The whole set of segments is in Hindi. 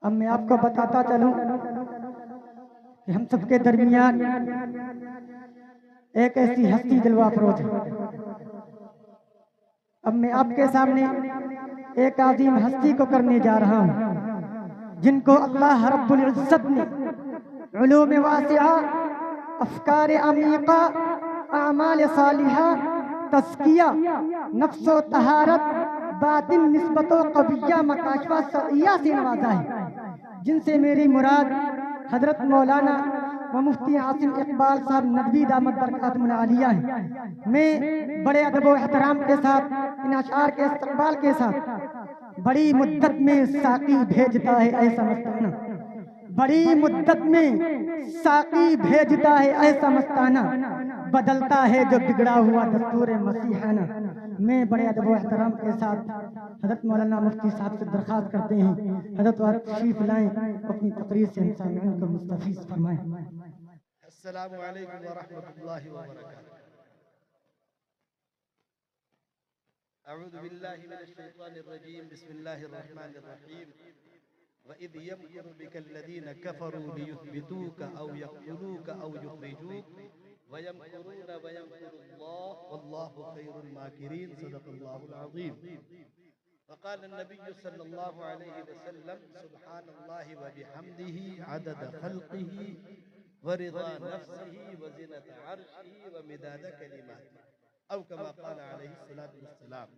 अब मैं आपको बताता चलूं कि हम सबके दरमियान एक ऐसी हस्ती जलवा फरोज है। अब मैं आपके सामने एक आजीम हस्ती को करने जा रहा हूं, जिनको अल्लाह रब्बुल इज्जत ने उलूम वासिआ, अफकार अमीका, आमाल सालिहा, तस्किया, नफ्सो तहारत, बातिन निस्बतो कविया, मकाशवा सरिया से नवाजा है, जिनसे मेरी मुराद हजरत मौलाना व मुफ्ती आसिम इकबाल साहब नदवी दामत बरकातुहुल आलिया है। मैं बड़े अदब व एहतराम के साथ इन अशार के इस्तकबाल के साथ बड़ी मुद्दत में साकी भेजता है ऐसा मस्ताना, बड़ी मुद्दत में साकी भेजता है ऐसा मस्ताना, बदलता है जो बिगड़ा हुआ दस्तूर मसीहाना। मैं बड़े अदब व एहतराम के साथ हजरत मौलाना मुफ्ती साहब से दरख्वास्त करते हैं, हजरत आप तशरीफ लाएं, अपनी तकरीर से इंसान को मुस्तफीज फरमाएं। अस्सलामु अलैकुम व रहमतुल्लाहि व बरकातुहू। अऊज़ु बिल्लाहि मिनश शैतानिर रजीम, बिस्मिल्लाहिर रहमानिर रहीम। व इज़ यमकुरु बिकल्लज़ीना कफ़रू लियुथबितूका औ यक़्तुलूका औ युख़रिजूक व यमकुरूना व यमकुरुल्लाह वल्लाहु खैरुल माकिरीन। सदक़ल्लाहुल अज़ीम। फ़क़ाल नबिय्यु सल्लल्लाहु अलैहि वसल्लम सुब्हानल्लाहि व बिहम्दिही अदद ख़ल्क़िही व रिज़ा नफ्सिही व ज़िनत अर्शिही व मिदाद कलिमातिही औ कमा क़ाल अलैहि सलातु वस्सलाम।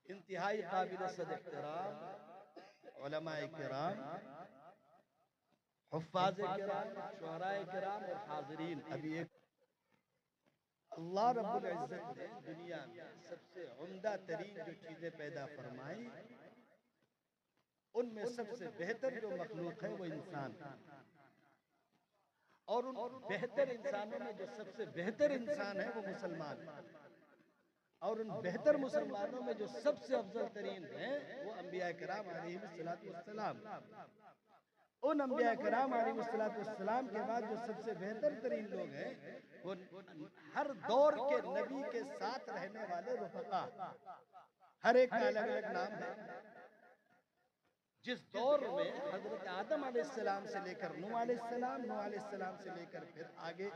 इंतहाई काबिल सद एहतराम उलमाए किराम, हुफ़्फ़ाज़े किराम, शुअराए किराम और हाज़रीन, अभी एक अल्लाह रब्बुल इज़्ज़त ने दुनिया में सबसे उम्दा तरीन जो चीज़ें पैदा फरमाई, उनमें सबसे बेहतर जो मखलूक है वो इंसान है। और उन बेहतर इंसानों में जो सबसे बेहतर इंसान है वो मुसलमान है। और उन बेहतर मुसलमानों में जो सबसे अफजल तरीन है वो अंबिया किराम अलैहिस्सलातु वस्सलाम। उन अंबिया किराम अलैहिस्सलातु वस्सलाम के बाद जो सबसे बेहतर तरीन लोग हैं वो हर दौर के नबी के साथ रहने वाले रुफका, हर एक का अलग अलग नाम है। जिस दौर में हजरत आदम अलैहिस्सलाम से लेकर नूह अलैहिस्सलाम, नूह अलैहिस्सलाम से लेकर फिर आगे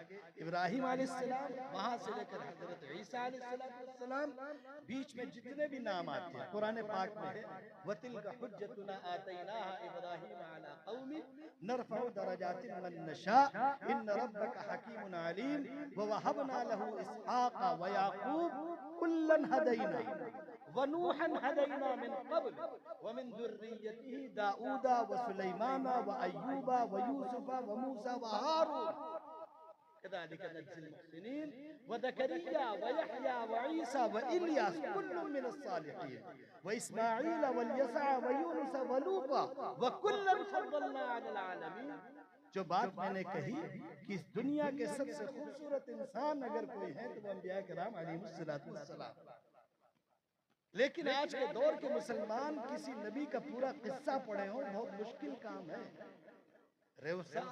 इब्राहिम अलैहिस्सलाम, वहां से लेकर हजरत ईसा अलैहिस्सलाम, बीच में जितने भी नाम आते हैं कुरान पाक में है, वतिल्का हुज्जतुना आतैनाहा इब्राहीम अला कौमी नरफउ दरजातिन मन नशा इन्न रब्बका हकीमुन अलीम व वहबना लहू इसहाक़ा व याक़ूब कुल्लन हदैना व नूहन हदैना मिन क़ब्ल व मिन ज़ुर्रिय्यतिही दाऊदा व सुलैमाना व अय्यूबा व यूसुफा व मूसा व हारून कज़ालिका नज्ज़िल मुहसिनीन व ज़करिया व यहया व ईसा व इल्यास कुल्लुम मिनस सालिहीन व इस्माईल व यसअ व यूनुस व लूता व कुल्लन फद्दलना अलल आलमीन। जो बात मैंने कही कि इस दुनिया के सबसे खूबसूरत इंसान अगर कोई है तो वो अंबिया किराम अलैहिस्सलातु वस्सलाम। लेकिन आज के दौर के मुसलमान किसी नबी का पूरा किस्सा पढ़े हो बहुत मुश्किल काम है। रेवसा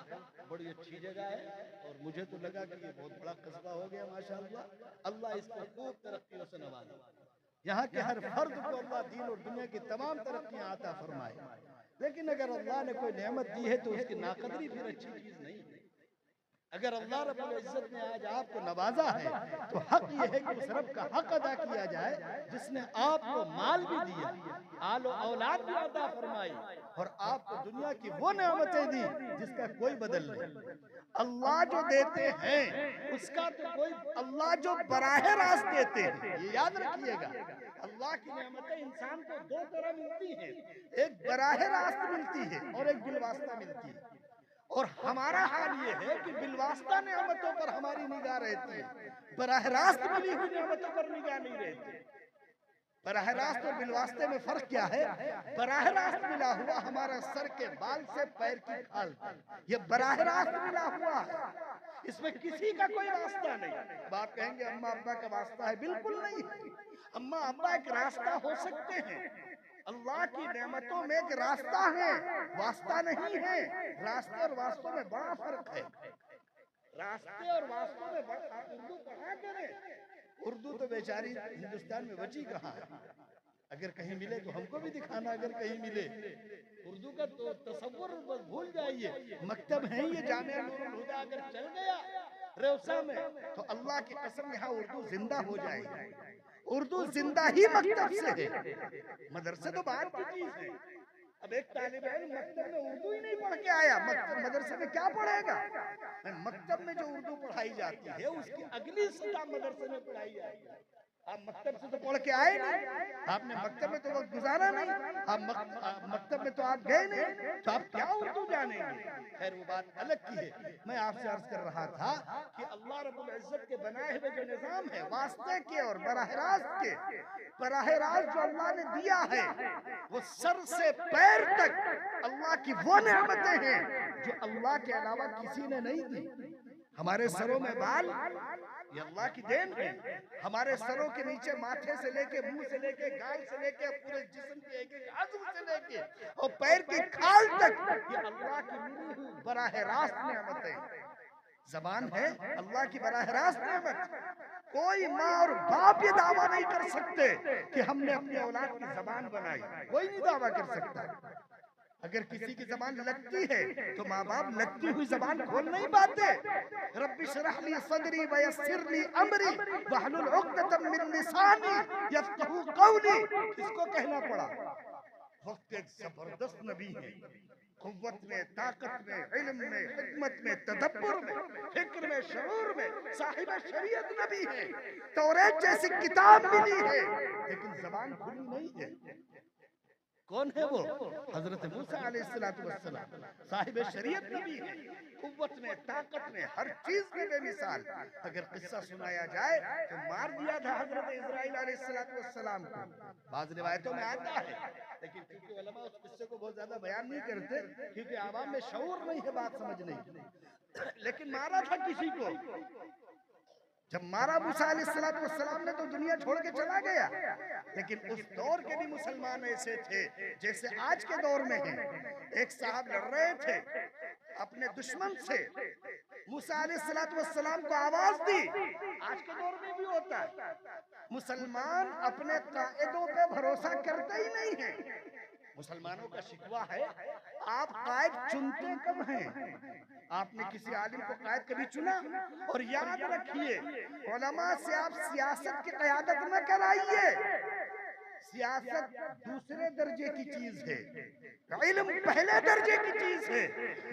बड़ी अच्छी जगह है और मुझे तो लगा कि ये बहुत बड़ा कस्बा हो गया माशाअल्लाह। अल्लाह इसको खूब तरक्कियों से नवाजे। यहाँ के हर फर्द को अल्लाह दीन और दुनिया की तमाम तरक्कियां आता फरमाए। लेकिन अगर अल्लाह ने कोई नेमत दी है तो उसकी नाकदरी फिर अच्छी चीज नहीं है। अगर अल्लाह रब्बुल इज्जत ने आज आपको नवाजा है तो हक ये है कि उस रब का हक अदा किया जाए जिसने आपको माल भी दिया, आलो औलाद भी अदा फरमाई और आपको दुनिया की वो नेमतें दी जिसका कोई बदल नहीं। अल्लाह जो देते हैं उसका तो कोई, अल्लाह जो बराह रास्त देते हैं ये याद रखिएगा। अल्लाह की नेमतें इंसान को दो तरह मिलती हैं, एक बराह रास्त मिलती है और एक बिलवास्ता मिलती है। और हमारा हाल ये है कि बिलवास्ता नेमतों पर हमारी निगाह रहती है, बराह रास्त मिली हुई नेमतों पर निगाह नहीं रहती। बराह रास्त और बिलवास्ते में फर्क क्या है? बराह रास्त मिला हुआ हमारा सर के बाल से पैर की खाल तक, ये बराह रास्त मिला हुआ है, इसमें किसी का कोई वास्ता नहीं। बाप कहेंगे अम्मा अब्बा का वास्ता है, बिल्कुल नहीं। अम्मा अब्बा एक रास्ता हो सकते हैं, अल्लाह की नेमतों में एक रास्ता है, वास्ता नहीं है। रास्ते और वास्तों में बड़ा फर्क है। रास्ते और वास्तों में बड़ा, उर्दू पढ़ा करें, उर्दू तो बेचारी हिंदुस्तान में बची कहाँ है। अगर कहीं मिले तो हमको भी दिखाना, अगर कहीं मिले। उर्दू का तो तसव्वुर बस भूल जाइए। मकतब है ये जामिया नूरुल हुदा, अगर चल गया रेवसा में तो अल्लाह की कसम यहाँ उर्दू जिंदा हो जाएगी। उर्दू जिंदा ही मकतब से है, मदरसे तो बात की चीज है। अब एक तालिब इल्म मकतब में उर्दू ही नहीं पढ़ के आया, मदरसे में क्या पढ़ेगा? मकतब में जो उर्दू पढ़ाई जाती है उसकी अगली सतह मदरसे में पढ़ाई जाती है। आप मकतब से तो पढ़ के आए नहीं, आपने मकतब में तो वक्त गुजारा नहीं, आप मकतब में तो आप गए नहीं, तो आप क्या उर्दू जानेंगे? खैर वो बात अलग की है। मैं आपसे अर्ज कर रहा था कि अल्लाह रब्बुल इज्जत के बनाए हुए जो निजाम है वास्ते के और बराह रास्त जो अल्लाह ने दिया है वो सर से पैर तक अल्लाह की वो नेमतें हैं जो अल्लाह के अलावा किसी ने नहीं दी। हमारे सरों में बाल ये अल्लाह की देन है। हमारे सरों के नीचे माथे से लेके मुंह से लेके गाल से लेके पूरे जिस्म के एक एक आज़ू से लेके और पैर की खाल तक ये अल्लाह की मिली हुई बराह रास्त नेमतें। जबान है अल्लाह की बराह रास्त नेमत। कोई माँ और बाप ये दावा नहीं कर सकते कि हमने अपनी औलाद की जबान बनाई, कोई नहीं दावा कर सकता। अगर किसी की जबान लगती है तो माँ बाप लगती हुई जबान खोल नहीं पाते। रब्बी शरह ली सदरी व यस्सिर ली अमरी वहलुल उक़दतम मिन लिसानी यफ्क़हू क़ौली। किसको कहना पड़ा? वक्त एक जबरदस्त नबी है, कुव्वत में, ताकत में, इल्म में, हिकमत में, तदब्बुर में, फिक्र में, शऊर में साहिब शरीयत नबी है। तौरात जैसी किताब मिली है लेकिन जबान खुली नहीं है। कौन है वो? हजरत मूसा अलैहिस्सलाम साहिब शरीयत नबी है, कुव्वत में, ताकत में, हर चीज में बेमिसाल। अगर किस्सा सुनाया जाए तो मार दिया था हजरत इस्राइल अलैहिस्सलाम को, बाज़ रिवायतों में आता है, लेकिन क्योंकि उलमा उस किस्से को बहुत ज्यादा बयान नहीं करते क्योंकि आवाम में शऊर नहीं है बात समझने की। लेकिन मारा था किसी को। जब मारा मूसा अलैहिस्सलाम ने तो दुनिया छोड़ के चला गया, लेकिन उस दौर के भी मुसलमान ऐसे थे जैसे आज के दौर में हैं। एक साहब लड़ रहे थे अपने दुश्मन से, मूसा अलैहिस्सलाम को आवाज दी। आज के दौर में भी होता है, मुसलमान अपने कायदों पे भरोसा करते ही नहीं है। मुसलमानों का शिकवा है आप कायद चुनते कब हैं? आपने किसी आलिम को कायद कभी चुना? और याद रखिए उलमा से आप सियासत की क़यादत न कराइए। सियासत दूसरे दर्जे की चीज है, इल्म पहले दर्जे की चीज है।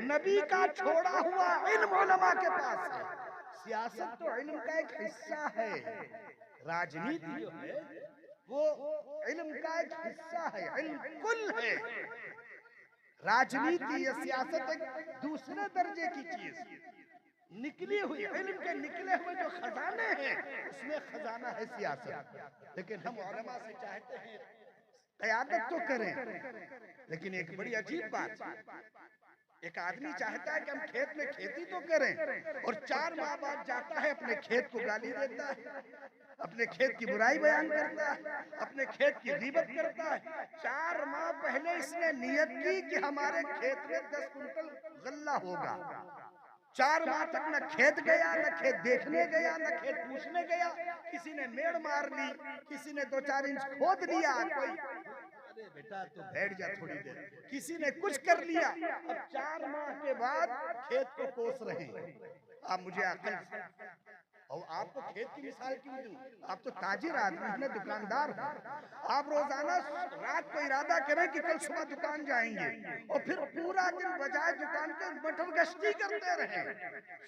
नबी का छोड़ा हुआ इल्म उलमा के पास है। सियासत तो इल्म का एक हिस्सा है, राजनीति जो है वो इल्म का एक हिस्सा है, इल्म कुल है। राजनीति या सियासत एक दूसरे दर्जे की चीज, निकली हुई इल्म के निकले हुए जो खजाने हैं उसमें खजाना है सियासत। लेकिन हम उलमा से चाहते हैं क़यादत तो करें, लेकिन एक बड़ी अजीब बात, एक आदमी चाहता है कि हम खेत में खेती तो करें और 4 माह बाद जाता है अपने खेत को गाली देता है, अपने खेत की बुराई बयान करता है, अपने खेत की ग़ीबत करता है। 4 माह पहले इसने नियत की कि हमारे खेत में 10 कुंटल गल्ला होगा। 4 माह तक न खेत गया, न खेत देखने गया, न खेत पूछने गया। किसी ने मेड़ मार ली, किसी ने 2-4 इंच खोद लिया, कोई अरे बेटा तो बैठ जा थोड़ी देर, किसी ने कुछ कर लिया। अब 4 माह के बाद खेत को कोस रहे हैं। आप मुझे अकल, और आपको खेत की मिसाल क्यों दूं? आप तो ताजिर आदमी हैं, दुकानदार हैं। आप रोजाना रात को इरादा करें कि कल सुबह दुकान जाएंगे और फिर पूरा दिन बजाय दुकान के मटर गश्ती करते रहें,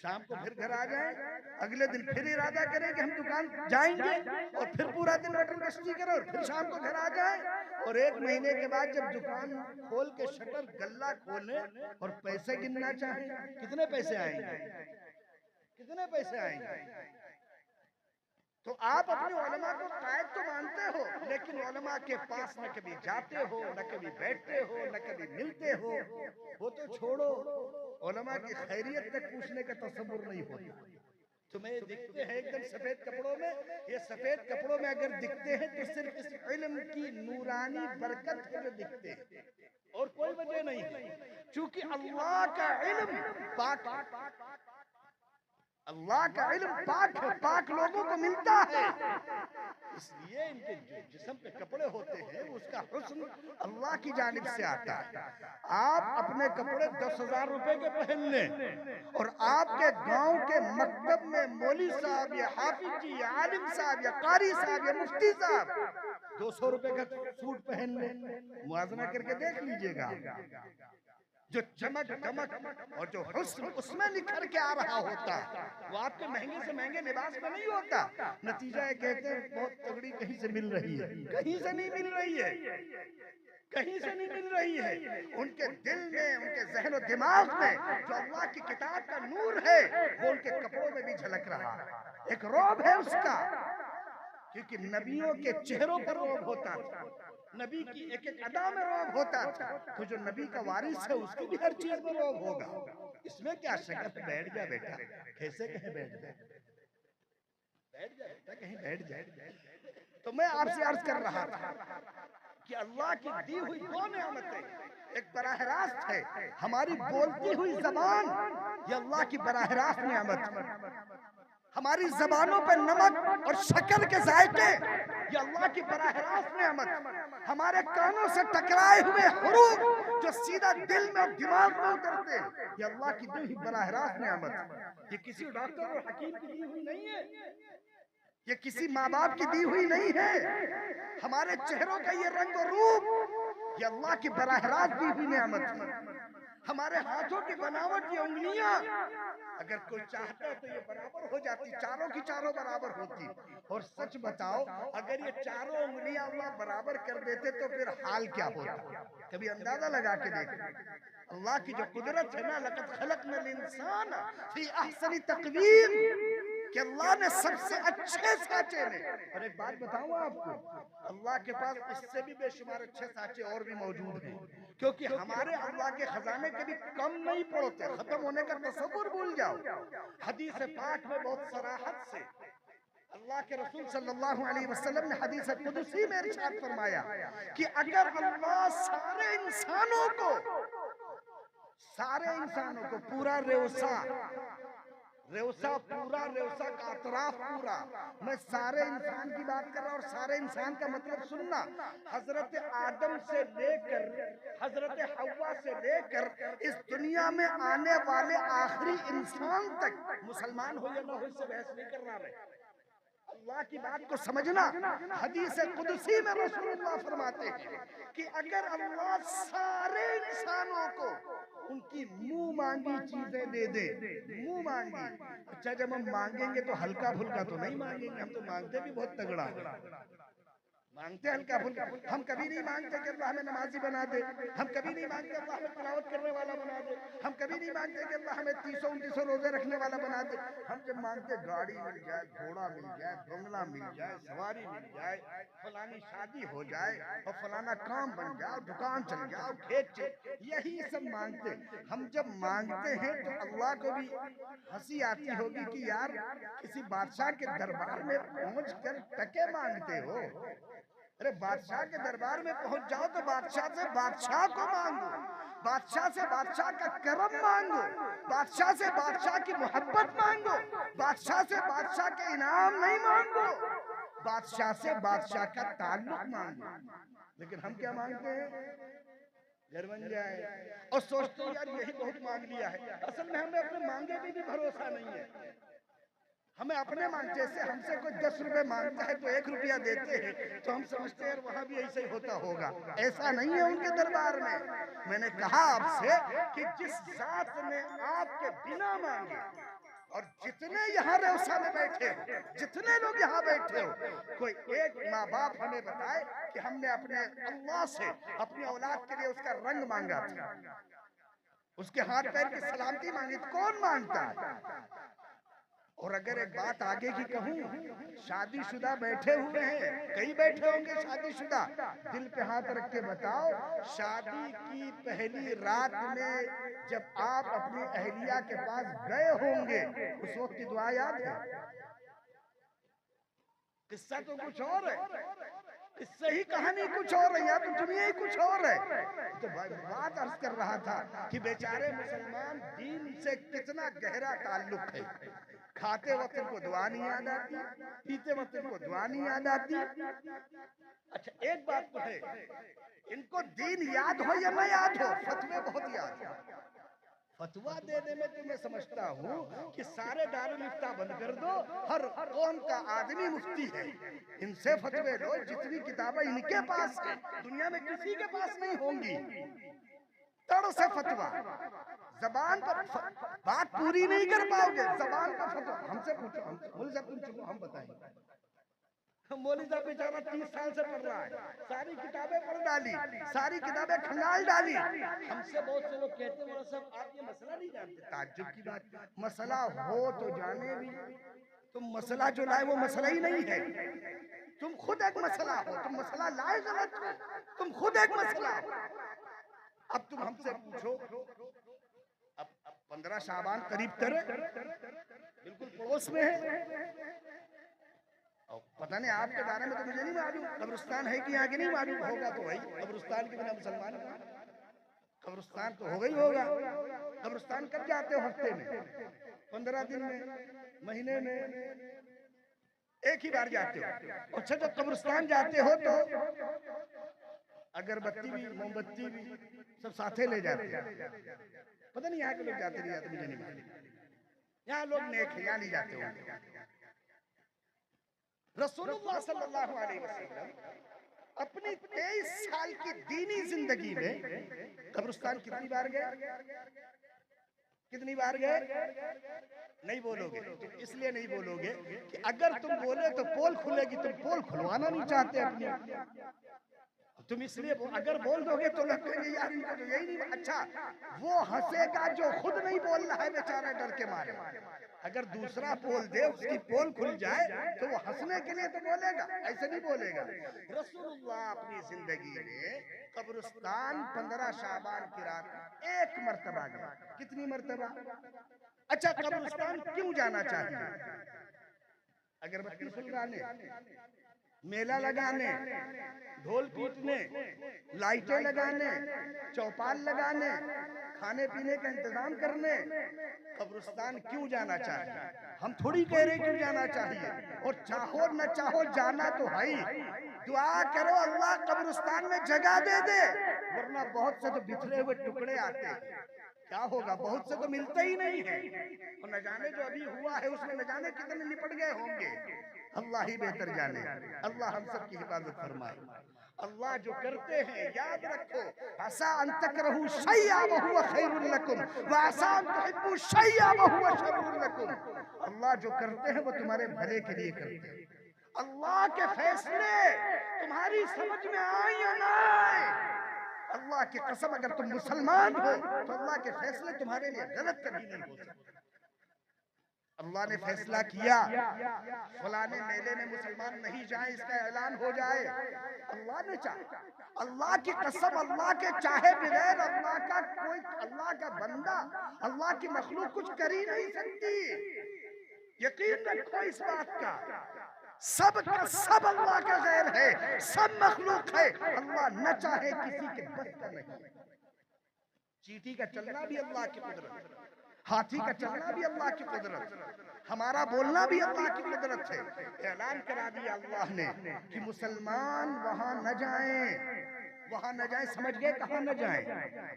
शाम को फिर घर आ जाएं, अगले दिन फिर इरादा करें कि हम दुकान जाएंगे और फिर पूरा दिन मटर गश्ती करें और फिर शाम को घर आ जाएं। और 1 महीने के बाद जब दुकान खोल के शटर गल्ला खोले और पैसे गिनना चाहें, कितने पैसे आएंगे? कितने पैसे आएंगे? तो आप अपने उलमा को कायद तो मानते हो, लेकिन उलमा के पास न कभी जाते हो, न कभी बैठते हो, न कभी मिलते हो। वो तो छोड़ो, उलमा की खैरियत तक पूछने का तसव्वुर नहीं होता। तुम्हें दिखते हैं एकदम सफेद कपड़ों में, ये सफेद कपड़ों में अगर दिखते हैं तो सिर्फ इस इल्म की नूरानी बरकत के लिए दिखते हैं और कोई वजह नहीं है। क्योंकि अल्लाह का इल्म पाक, अल्लाह का इल्म पाक है, पाक लोगों को मिलता है। इसलिए इनके जो जिस्म पे कपड़े होते हैं उसका हुस्न अल्लाह की जानिब से आता है। आप अपने कपड़े 10,000 रुपए के पहन लें और आपके गांव के मकतब में मौली साहब या हाफिज जी या आलिम साहब या कारी साहब या मुफ्ती साहब 200 रुपए का सूट पहन लें, मुआवजा करके देख लीजिएगा, जो चमक दमक और जो हुस्न उसमें निखर के आ रहा होता वो आपके महंगे से महंगे लिबास में नहीं होता। नतीजा ये कहते हैं बहुत तगड़ी कहीं से मिल रही है, कहीं से नहीं मिल रही है, कहीं से नहीं मिल रही है। उनके दिल में, उनके जहन और दिमाग में जो अल्लाह की किताब का नूर है वो उनके कपड़ों में भी झलक रहा है। एक रौब है उसका, क्योंकि नबियों के चेहरों पर रौब होता था, नबी की एक एक अदा में रौब होता था। तो जो नबी का वारिस है उसकी भी हर चीज में रौब होगा। इसमें क्या शक है? बैठ जा बेटा, कैसे कहे बैठ जा, बैठ जा बेटा, कहीं बैठ जा। तो मैं आपसे अर्ज कर रहा था कि अल्लाह की दी हुई दो नेमतें, एक बराह रास्त है हमारी बोलती हुई जबान, ये अल्लाह की बराह रास्त नेमत। हमारी जबानों पर नमक और शक्कर के जायके, ये अल्लाह की बराह रास्त नेमत। हमारे कानों से टकराए हुए हुरूफ जो सीधा दिल में और दिमाग में उतरते, ये अल्लाह की दी हुई बराह रास्त नेमत। ये किसी डॉक्टर और हकीम की दी हुई नहीं है, ये किसी माँ बाप की दी हुई नहीं है। हमारे चेहरों का ये रंग और रूप, ये अल्लाह की बराह रास्त दी हुई नेमत। हमारे हाथों की बनावट, ये उंगलियां, अगर कोई चाहता तो ये बराबर हो जाती, चारों की चारों बराबर होती। और सच बताओ, अगर ये चारों उंगलियां अल्लाह बराबर कर देते तो फिर हाल क्या होता? कभी अंदाजा लगा के देख। अल्लाह की जो कुदरत है ना, लक़द ख़लक़नल इंसान फ़ी अहसनि तक़वीम, कि अल्लाह ने सबसे अच्छे साँचे में। और एक बात बताऊं आपको, अल्लाह के पास इससे भी बेशुमार अच्छे साँचे और भी मौजूद हैं, क्योंकि हमारे अल्लाह के खजाने कभी कम नहीं पड़ते, खत्म होने का तसव्वुर भूल जाओ। हदीस पाक में बहुत सराहत से अल्लाह के रसूल सल्लल्लाहु अलैहि वसल्लम ने हदीस कुदसी में इरशाद फरमाया कि अगर अल्लाह सारे इंसानों को पूरा रेवसा पूरा रेवसा का अतराफ पूरा, मैं सारे इंसान की बात कर रहा हूँ, और सारे इंसान का मतलब सुनना, हजरत आदम से लेकर हजरत हव्वा से लेकर इस दुनिया में आने वाले आखिरी इंसान तक, मुसलमान हो या ना हो इससे बहस नहीं करना रहे, अल्लाह की बात को समझना। हदीस कुदसी में रसूलुल्लाह फरमाते हैं कि अगर अल्लाह सारे इंसानों को उनकी मुंह मांगी चीजें दे दे, मुंह मांगी, अच्छा जब हम मांगेंगे तो हल्का फुल्का तो नहीं मांगेंगे, हम तो मांगते भी बहुत तगड़ा है, मांगते हल्का फुल्का। हम कभी नहीं मांगते कि अल्लाह हमें नमाजी बना दे, हम कभी नहीं मांगते अल्लाह हमें तिलावत करने वाला बना दे, हम कभी नहीं मांगते कि अल्लाह हमें 300-29 रोजे रखने वाला बना दे। हम जब मांगते गाड़ी मिल जाए, घोड़ा मिल जाए, बंगला मिल जाए, सवारी मिल जाए, फलानी शादी हो जाए और फलाना काम बन जाए, दुकान चल जाओ, खेत चल, यही सब मांगते। हम जब मांगते हैं तो अल्लाह को भी हंसी आती होगी कि यार किसी बादशाह के दरबार में पहुंच कर टके मांगते हो। अरे बादशाह के दरबार में पहुंच जाओ तो बादशाह से बादशाह को मांगो, बादशाह से बादशाह का करम मांगो, बादशाह से बादशाह की मोहब्बत मांगो, बादशाह से बादशाह के इनाम नहीं मांगो, बादशाह से बादशाह का ताल्लुक मांगो। लेकिन हम क्या मांगते हैं? घर बन जाए, और सोचते हैं यार यही बहुत मांग लिया है। असल में हमें अपने मांगे भी भरोसा नहीं है। हमें अपने मांग, जैसे हमसे कोई 10 रुपए मांगता है तो 1 रुपया देते हैं तो हम समझते हैं वहां भी ऐसे ही होता होगा। ऐसा नहीं है उनके दरबार में। मैंने कहा आपसे कि जिस जात ने आपके बिना मांगे, और जितने यहाँ रेवसा में बैठे हो, जितने लोग यहाँ बैठे हो, कोई एक माँ बाप हमें बताए कि हमने अपने अल्लाह से अपनी औलाद के लिए उसका रंग मांगा था, उसके हाथ पैर की सलामती मांगी, कौन मांगता है? और अगर एक बात आगे की कहूँ, शादीशुदा बैठे हुए हैं, कई बैठे होंगे शादीशुदा, दिल पे हाथ रख के बताओ, शादी की पहली रात में जब आप अपनी अहलिया के पास गए होंगे, उस वक्त की दुआ याद है? किस्सा तो कुछ और है, इससे ही कहानी कुछ और है, या तो दुनिया ही कुछ और है। तो बात अर्ज कर रहा था कि बेचारे मुसलमान दीन से कितना गहरा ताल्लुक है, खाते वक्त इनको दुआ नहीं याद आती, पीते वक्त इनको दुआ नहीं याद आती। अच्छा एक बात तो है, इनको दीन याद हो या न याद हो, फतवे बहुत याद है। फतवा देने में तो मैं समझता हूँ कि सारे दारुल इफ्ता बंद कर दो, हर कौम का आदमी मुफ्ती है, इनसे फतवे लो। जितनी किताबें इनके पास है दुनिया में किसी के पास नहीं होंगी। तड़ से फतवा, जबान पर बात पूरी नहीं कर पाओगे, जबान पर फतवा। हमसे पूछो, मौलवी साहब तुम चुप, हम बताएंगे। मौलवी साहब बेचारा 30 साल से पढ़ रहा है, सारी किताबें पढ़ डाली, सारी किताबें खंगाल डाली। हमसे बहुत से लोग कहते हैं मौलवी साहब आप ये मसला नहीं जानते। ताज्जुब की बात, मसला हो तो जाने भी, तुम मसला जो लाए वो मसला ही नहीं है। तुम खुद एक मसला हो, तुम मसला लाए गलत हो, तुम खुद एक मसला हो। अब तुम हमसे पूछो, अब 15 शाबान करीब करे, बिल्कुल पड़ोस में है। पता नहीं आपके बारे में तो मुझे नहीं मालूम, कब्रिस्तान है कि यहाँ के नहीं मालूम, होगा तो वही। कब्रिस्तान के बिना मुसलमान, कब्रिस्तान तो हो गई होगा। कब्रिस्तान कब जाते हो? हफ्ते में, 15 दिन में, महीने में एक ही बार जाते हो। अच्छा जब कब्रिस्तान जाते हो तो अगरबत्ती भी मोमबत्ती भी सब साथे ले जाते हैं। पता नहीं यहाँ के लोग जाते नहीं जाते, मुझे नहीं मालूम। यहाँ लोग नेक है, यहाँ नहीं जाते होंगे। रसूलुल्लाह सल्लल्लाहु अलैहि वसल्लम अपनी 23 साल की दीनी जिंदगी में कब्रिस्तान कितनी बार गए? कितनी बार गए? नहीं बोलोगे, इसलिए नहीं बोलोगे कि अगर तुम बोले तो पोल खुलेगी, तुम पोल खुलवाना नहीं चाहते अपनी। तुम इसलिए अगर बोल दोगे तो लोग कहेंगे यार इनको तो यही नहीं। अच्छा वो हंसेगा जो खुद नहीं बोल रहा है बेचारा डर के मारे। अगर दूसरा बोल दे, उसकी पोल खुल जाए तो वो हंसने के लिए तो बोलेगा, ऐसे नहीं बोलेगा। रसूलुल्लाह अपनी जिंदगी में कब्रिस्तान 15 शाबान की रात एक मर्तबा गए। कितनी मर्तबा? अच्छा कब्रिस्तान क्यों जाना चाहिए? अगरबत्ती सुलगाने, मेला लगाने, ढोल पीटने, लाइटें लगाने, चौपाल लगाने, खाने पीने का इंतजाम करने कब्रिस्तान क्यों जाना चाहिए? हम थोड़ी कह रहे क्यों जाना चाहिए, और चाहो न चाहो जाना तो है ही। दुआ करो अल्लाह कब्रिस्तान में जगह दे दे, वरना बहुत से तो बिखरे हुए टुकड़े आते हैं। क्या होगा? बहुत से तो मिलते ही नहीं है, और न जाने जो अभी हुआ है उसमें न जाने कितने निपट गए होंगे। अल्लाह ही बेहतर जाने। अल्लाह हम सब की हिफाजत फरमाए। अल्लाह जो करते हैं याद रखो, असा अन तकरहू शैया व हुवा खैरुल लकुम व असा अन तुहिब्बू शैया व हुवा शर्रुल लकुम। अल्लाह जो करते हैं वो तुम्हारे भले के लिए करते हैं। अल्लाह के फैसले तुम्हारी समझ में आए या ना आए, अल्लाह की कसम अगर तुम मुसलमान हो तो अल्लाह के फैसले तुम्हारे लिए गलत कभी नहीं हो सकते। अल्लाह ने फैसला किया फलाने मेले में मुसलमान नहीं जाए, इसका ऐलान हो जाए, अल्लाह ने चाहा। अल्लाह की कसम, अल्लाह के चाहे बगैर अल्लाह का कोई, अल्लाह का बंदा, अल्लाह की मखलूक कुछ कर ही नहीं सकती। यकीन रखो इस बात का, सब का सब अल्लाह का गैर है, सब मखलूक है। अल्लाह न चाहे किसी के बस का नहीं। चींटी का चलना भी अल्लाह की कुदरत, हाथी का चलना भी अल्लाह की कुदरत, हमारा बोलना भी अल्लाह की कुदरत है। ऐलान करा दिया अल्लाह ने कि मुसलमान वहां न जाएं, वहां न जाएं। समझ गए कहां न जाएं?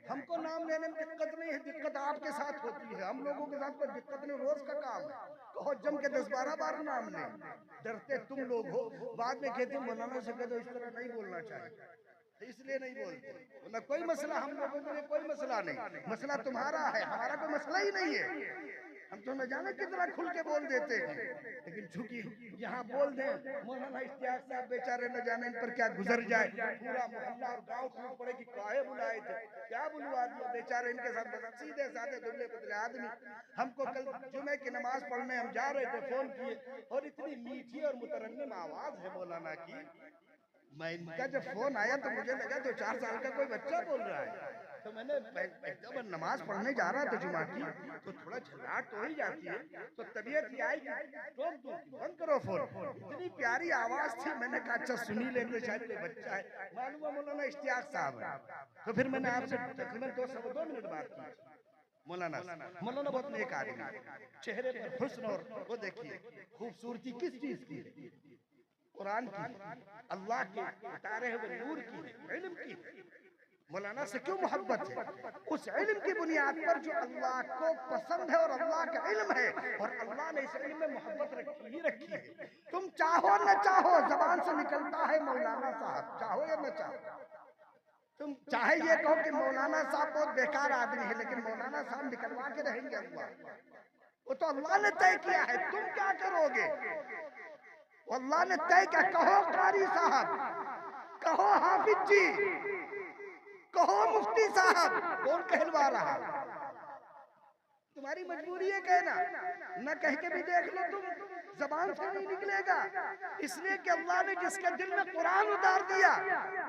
हमको नाम लेने में दिक्कत नहीं है, दिक्कत आपके साथ होती है, हम लोगों के साथ कोई दिक्कत नहीं, रोज का काम है। कहो जम के 10-12 बार नाम ले, डरते तुम लोग हो, बाद में कहते मौलाना से कह दो इस तरह नहीं बोलना चाहिए, इसलिए नहीं बोलते। ना कोई मसला, हम लोगों के लिए कोई मसला नहीं, मसला तुम्हारा है, हमारा कोई मसला ही नहीं है। हम तो न जाने कितना खुल के बोल देते हैं, लेकिन चूंकि यहाँ बोल दें मौलाना इश्तियाक साहब बेचारे न जाने इन पर क्या गुजर जाए, पूरा मोहल्ला और गांव टूट पड़े कि काहे बुलाए थे, क्या बुलवा दिया बेचारे इनके साथ। सीधे साधे दुबले पतले आदमी। हमको कल जुमे की नमाज पढ़ने हम जा रहे थे, फोन किए और इतनी मीठी और मुतरन्निम आवाज है मौलाना की। मैं इनका जब फोन आया तो मुझे लगा 2-4 साल का कोई बच्चा बोल रहा है। तो मैंने जब नमाज पढ़ने जा रहा था जुमा की, तो थोड़ा झल्लाहट तो ही जाती है, तो तबीयत ये आई टोक दूं, बंद करो फोन। इतनी प्यारी आवाज थी, मैंने कहा अच्छा सुनी लेंगे, शायद कोई बच्चा है। मालूम है मौलाना इश्तियाक साहब है। तो फिर मैंने आपसे तकरीबन 2 मिनट बात की। मौलाना बहुत नेक आदमी, चेहरे पर हुस्न, और वो देखिए खूबसूरती किस चीज की है? कुरान की, अल्लाह के उतारे हुए नूर की है, इल्म की है। मौलाना से क्यों मोहब्बत है? उस इल्म की बुनियाद पर जो अल्लाह को पसंद है और अल्लाह का इल्म है, और अल्लाह ने इस इल्म में मोहब्बत रखी है। तुम चाहो न चाहो, जबान से निकलता है मौलाना साहब, चाहो या न चाहो। तुम चाहे ये कहो कि मौलाना साहब बहुत बेकार आदमी है, लेकिन मौलाना साहब निकलवा के रहेंगे अल्लाह। वो तो अल्लाह ने तय किया है, तुम क्या करोगे? अल्लाह ने तय किया। कहो कारी साहब, कहो हाफिज जी, कहो मुफ्ती साहब, कौन कहलवा रहा? तुम्हारी मजबूरी है कहना, न कह के भी देख लो, तुम जबान से नहीं निकलेगा। इसलिए कि अल्लाह ने जिसके दिल में कुरान उतार दिया,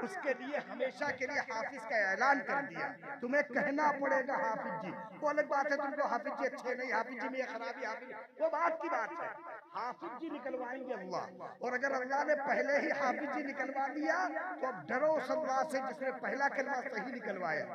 उसके लिए हमेशा के लिए हाफिज का ऐलान कर दिया। तुम्हें कहना पड़ेगा हाफिज जी। वो अलग बात है तुमको हाफिज जी अच्छे नहीं, हाफिज जी में ये खराबी, हाफिज, वो बात की बात है। हाफिज जी निकलवाएंगे अल्लाह, और अगर अल्लाह ने पहले ही हाफिज जी निकलवा दिया तो अब डरो उस अल्लाह से जिसने पहला कलमा सही निकलवाया।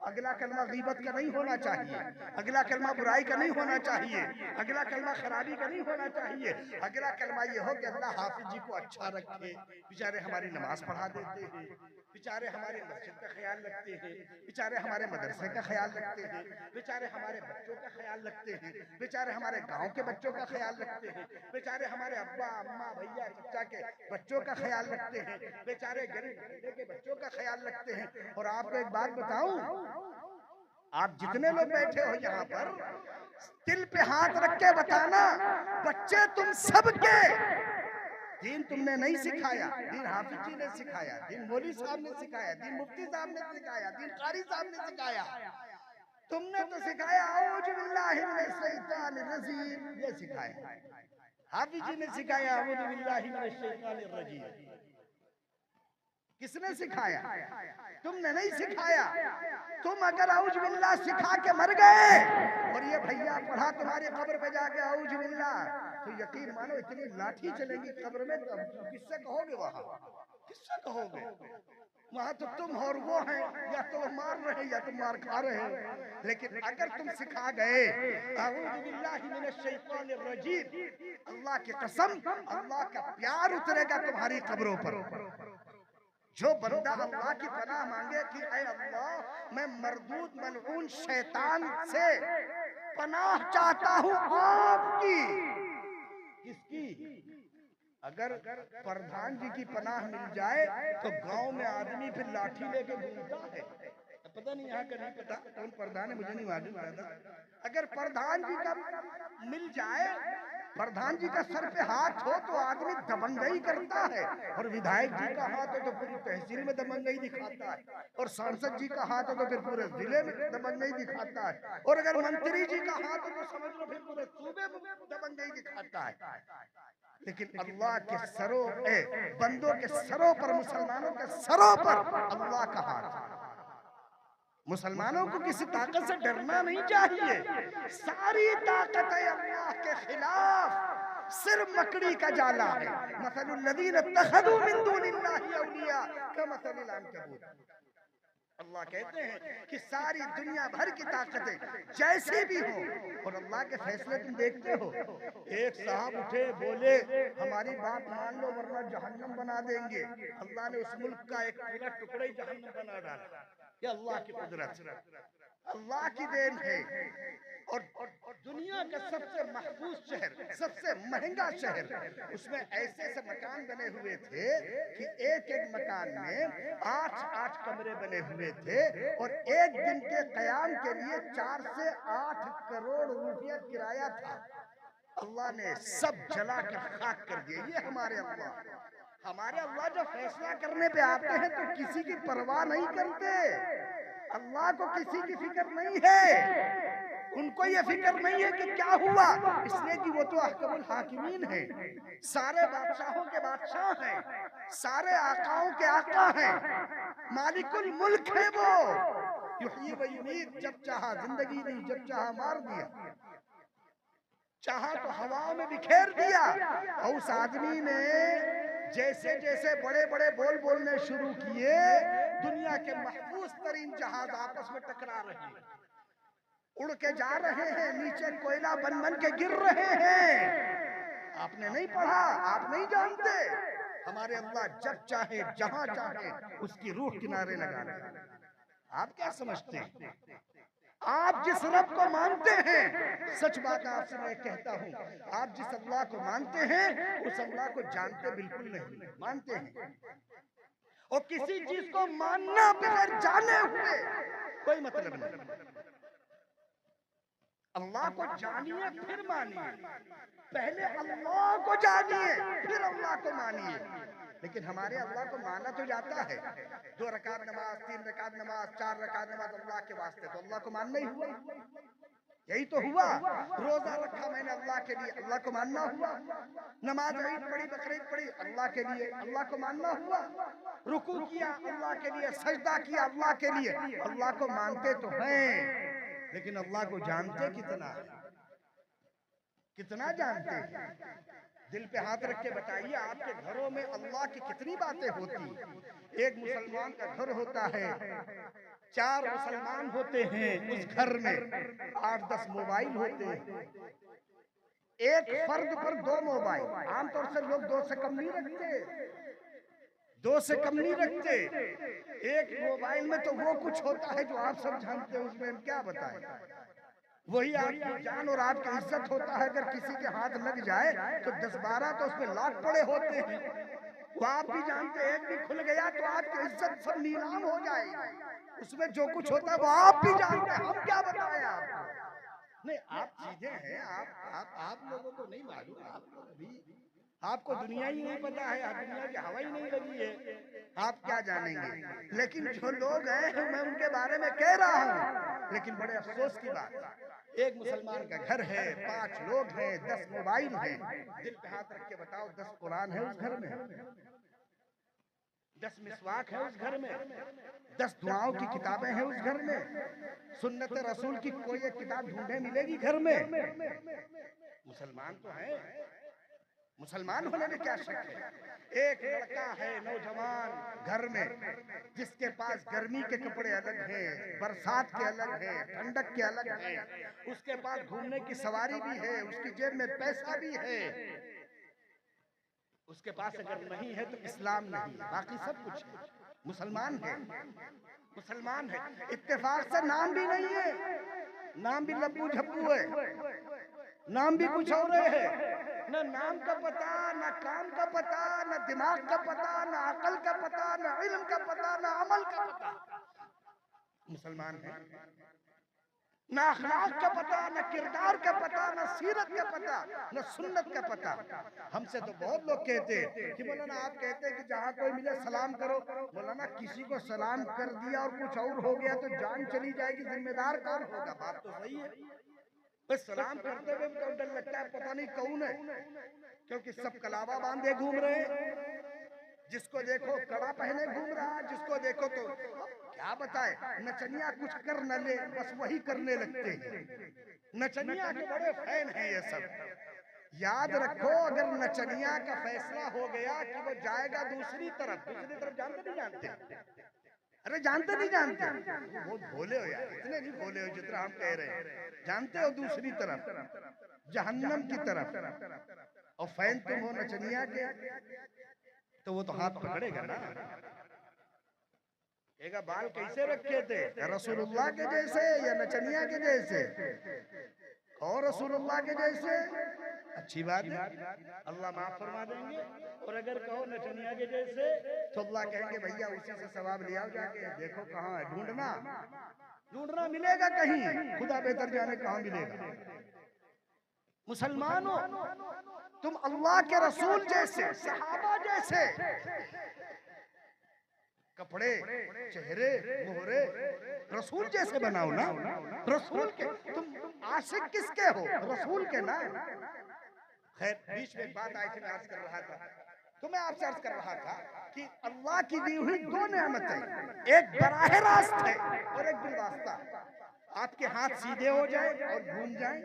अगला कलमा गीबत का नहीं होना चाहिए, अगला कलमा बुराई का नहीं होना चाहिए, अगला कलमा खराबी का नहीं होना चाहिए। अगला कलमा ये हो कि अल्लाह हाफिज जी को अच्छा रखे, बेचारे हमारी नमाज पढ़ा देते हैं, बेचारे हमारे मस्जिद का ख्याल रखते हैं, बेचारे हमारे मदरसे का ख्याल रखते हैं, बेचारे हमारे बच्चों का ख्याल रखते हैं, बेचारे हमारे गांव के बच्चों का ख्याल रखते हैं, बेचारे हमारे अब्बा अम्मा भैया चचा के बच्चों का ख्याल रखते हैं, बेचारे गरीब के बच्चों का ख्याल रखते हैं। और आपको एक बात बताऊं, आप जितने लोग बैठे हो यहाँ पर, दिल पे हाथ रख के बताना, बच्चे तुम सबके दीन तुमने नहीं सिखाया, दीन हाफिज जी ने सिखाया, दीन मौलवी साहब ने सिखाया, दीन मुफ्ती साहब ने सिखाया, दीन कारी साहब ने सिखाया। तुमने तो सिखाया औज़ु बिल्लाहि मिनश शैतानिर रजीम, ये सिखाया। हाफिज जी ने सिखाया औज़ु बिल्लाहि मिनश शैतानिर रजीम। किसने सिखाया? तुमने नहीं सिखाया। तुम अगर औज़ु बिल्लाह सिखा के मर गए और ये भैया पढ़ा तुम्हारी कब्र पे जाके औज़ु बिल्लाह, तो यकीन मानो इतनी लाठी चलेगी कब्र में, तो किससे कहोगे? वहां किससे कहोगे? वहां तो तुम और वो हैं, या तो वो मार रहे हैं या तुम मार खा रहे हो। लेकिन अगर तुम सिखा गए औज़ु बिल्लाहि मिनश शैतानिर रजीम, अल्लाह की कसम, अल्लाह का प्यार उतरेगा तुम्हारी कब्रों पर। जो बंदा अल्लाह की पनाह मांगे कि ऐ अल्लाह मैं मरदूद मलऊन शैतान से पनाह चाहता हूँ आपकी। किसकी? अगर प्रधान जी की पनाह मिल जाए तो गांव में आदमी फिर लाठी लेके घूमता है। पता नहीं यहाँ का नहीं पता कौन प्रधान है, मुझे नहीं मालूम रहता। अगर प्रधान जी का मिल जाए, प्रधान जी का सर पे हाथ हो तो आदमी दबंगई करता है, और विधायक जी का हाथ हो तो पूरी तहसील में दबंगई दिखाता है, और सांसद जी का हाथ हो तो फिर पूरे जिले में दबंगई दिखाता है, और अगर मंत्री जी का हाथ हो तो समझ लो फिर पूरे सूबे में दबंगई दिखाता है। लेकिन अल्लाह के सरों बंदों के सरों पर, मुसलमानों के सरों पर अल्लाह का हाथ। मुसलमानों को किसी ताकत से डरना नहीं चाहिए। सारी ताकत है अल्लाह के खिलाफ, सिर्फ मकड़ी का जाला है। मसलुल लज़ीना इत्तखज़ू मिन दूनिल्लाहि औलिया कमसलिल अन्कबूत। अल्लाह कहते हैं कि सारी दुनिया भर की ताकतें जैसी भी हो, और अल्लाह के फैसले तुम देखते हो। एक साहब उठे बोले हमारी बात मान लो वरना जहन्नम बना देंगे। अल्लाह ने उस मुल्क का एक पूरा टुकड़ा ही जहन्नम बना डाला। ये अल्लाह की कुदरत, अल्लाह की देन है। और दुनिया का सबसे महफूज शहर, सबसे महंगा शहर, उसमें ऐसे ऐसे मकान बने हुए थे कि एक एक मकान में 8-8 कमरे बने हुए थे, और एक दिन के कयाम के लिए 4 से 8 करोड़ रुपया किराया था। अल्लाह ने सब जला के खाक कर दिया। ये हमारे अल्लाह जब फैसला करने पे आते हैं तो किसी की परवाह नहीं करते। अल्लाह को किसी की फिक्र नहीं है, उनको ये फिक्र नहीं है कि क्या हुआ, इसलिए कि वो तो अहकमुल हाकिमीन है, सारे बादशाहों के बादशाह हैं, सारे आकाओं के आका हैं, मालिकुल मुल्क है वो। युहयी व युमीत, जब चाहा जिंदगी दी, जब चाहा मार दिया, चाहा तो हवाओं में बिखेर दिया। और उस आदमी ने जैसे जैसे बड़े बड़े बोल बोलने शुरू किए, दुनिया के महफूज तरीन जहाज आपस में टकरा रहे हैं। उड़ के जा रहे हैं, नीचे कोयला बन बन के गिर रहे हैं। आपने नहीं पढ़ा, आप नहीं जानते। हमारे अल्लाह जब चाहे जहां चाहे उसकी रूह किनारे लगा दे। आप क्या समझते हैं? आप जिस रब को मानते हैं, सच बात आपसे मैं कहता हूं, आप जिस अल्लाह को मानते हैं उस अल्लाह को जानते बिल्कुल नहीं। मानते हैं, और किसी चीज को मानना बगैर जाने हुए कोई मतलब नहीं। अल्लाह को जानिए फिर मानिए, पहले अल्लाह को जानिए फिर अल्लाह को मानिए। लेकिन हमारे अल्लाह को माना तो जाता है, 2 रकात नमाज, 3 रकात नमाज, 4 रकात नमाज अल्लाह के वास्ते, तो अल्लाह को मानना ही हुआ। यही तो हुआ। रोजा रखा मैंने अल्लाह के लिए, अल्लाह को मानना हुआ। नमाज ईद पढ़ी, बकरीद पढ़ी, अल्लाह के लिए, अल्लाह को मानना हुआ। रुकू किया अल्लाह के लिए, सजदा किया अल्लाह के लिए। अल्लाह को मानते तो हैं, लेकिन अल्लाह को जानते कितना है? कितना जानते हैं? दिल पे हाथ रख के बताइए, आपके घरों में अल्लाह की कितनी बातें होती। एक मुसलमान का घर होता है, 4 मुसलमान होते हैं उस घर में, 8-10 मोबाइल होते हैं। एक फर्द पर 2 मोबाइल। आमतौर से लोग 2 से कम नहीं रखते, 2 से कम नहीं रखते। एक मोबाइल में तो वो कुछ होता है जो आप सब जानते हैं, उसमें हम क्या बताएं। वही आपकी जान और आपकी इज्जत होता है। अगर किसी के हाथ लग जाए तो 10-12 तो उसमें लाख पड़े होते हैं। वो आप भी जानते हैं, एक भी खुल गया तो आपकी इज्जत सब नीलाम हो जाएगी। उसमें जो कुछ होता है वो आप भी जानते हैं, हम क्या बताएं आपको। नहीं, आप चीजें हैं, आप लोगों को नहीं मालूम। आप लोग अभी, आपको दुनिया ही नहीं पता है, दुनिया की हवा ही नहीं लगी है, आप क्या जानेंगे। लेकिन जो लोग हैं, मैं उनके बारे में कह रहा हूँ। लेकिन बड़े अफसोस की बात, एक मुसलमान का घर है, 5 लोग हैं, 10 मोबाइल हैं। दिल पे हाथ रख के बताओ, 10 कुरान है उस घर में, 10 मिसवाक है उस घर में, 10 दुआओं की किताबें हैं उस घर में, सुन्नत रसूल की कोई एक किताब ढूंढने मिलेगी घर में। मुसलमान तो है, मुसलमान होने में क्या शक है। एक लड़का है नौजवान घर में, जिसके पास गर्मी के कपड़े अलग हैं, बरसात के अलग हैं, ठंडक के अलग हैं, उसके पास घूमने की सवारी भी है, उसकी जेब में पैसा भी है। उसके पास अगर नहीं है तो इस्लाम नहीं, बाकी सब कुछ है। मुसलमान है, मुसलमान है। इत्तेफाक से नाम भी नहीं है, नाम भी लब्बू झब्बू है, नाम भी कुछ और है। न नाम का पता, न काम का पता, न दिमाग का पता, न अकल का पता, न इल्म का पता, न अमल का पता। मुसलमान है, न अखलाक का पता, न किरदार का पता, न सीरत का पता, न सुन्नत का पता। हमसे तो बहुत लोग कहते हैं कि मौलाना आप कहते हैं कि जहाँ कोई मिले सलाम करो। मौलाना किसी को सलाम कर दिया और कुछ और हो गया तो जान चली जाएगी, जिम्मेदार कौन होगा। बात तो सही है, बस सलाम करते हुए तो डर लगता है पता नहीं कौन है, क्योंकि सब कलावा बांधे घूम रहे हैं। जिसको देखो कड़ा पहने घूम रहा, जिसको देखो तो क्या बताए, नचनिया कुछ कर न ले बस वही करने लगते हैं। नचनिया के बड़े फैन हैं ये सब। याद रखो, अगर नचनिया का फैसला हो गया कि वो जाएगा दूसरी तरफ, जानते नहीं जानते, अरे जानते नहीं जानते, बहुत भोले हो यार, इतने नहीं भोले हो जितना हम कह रहे हैं। जानते हो दूसरी तरफ, जहन्नम की तरफ, और फैन तुम हो नचनिया के, तो वो तो हाथ पकड़ेगा ना, कहेगा बाल कैसे रखे थे, रसूलुल्लाह के जैसे या नचनिया के जैसे, और रसूलुल्लाह के जैसे। अच्छी बात है, अल्लाह माफ फरमा देंगे। और अगर कहो नचनिया के जैसे तो अल्लाह कहेंगे भैया उसी से सवाब ले आओ जाके, देखो कहाँ है, ढूंढना, ढूंढना मिलेगा कहीं, खुदा बेहतर जाने कहाँ मिलेगा। मुसलमानों, तुम अल्लाह के रसूल जैसे, सहाबा जैसे कपड़े, चेहरे, मोहरे रसूल जैसे बनाओ ना। रसूल के तुम आशिक किसके हो, रसूल के ना। खैर, बीच में बात आई थी, मैं अर्ज कर रहा था, तो मैं आपसे अर्ज कर रहा था कि अल्लाह की दी हुई 2 नेमतें, एक बराह रास्त है और एक बिलवास्ता। आपके हाथ सीधे हो जाए और घूम जाए,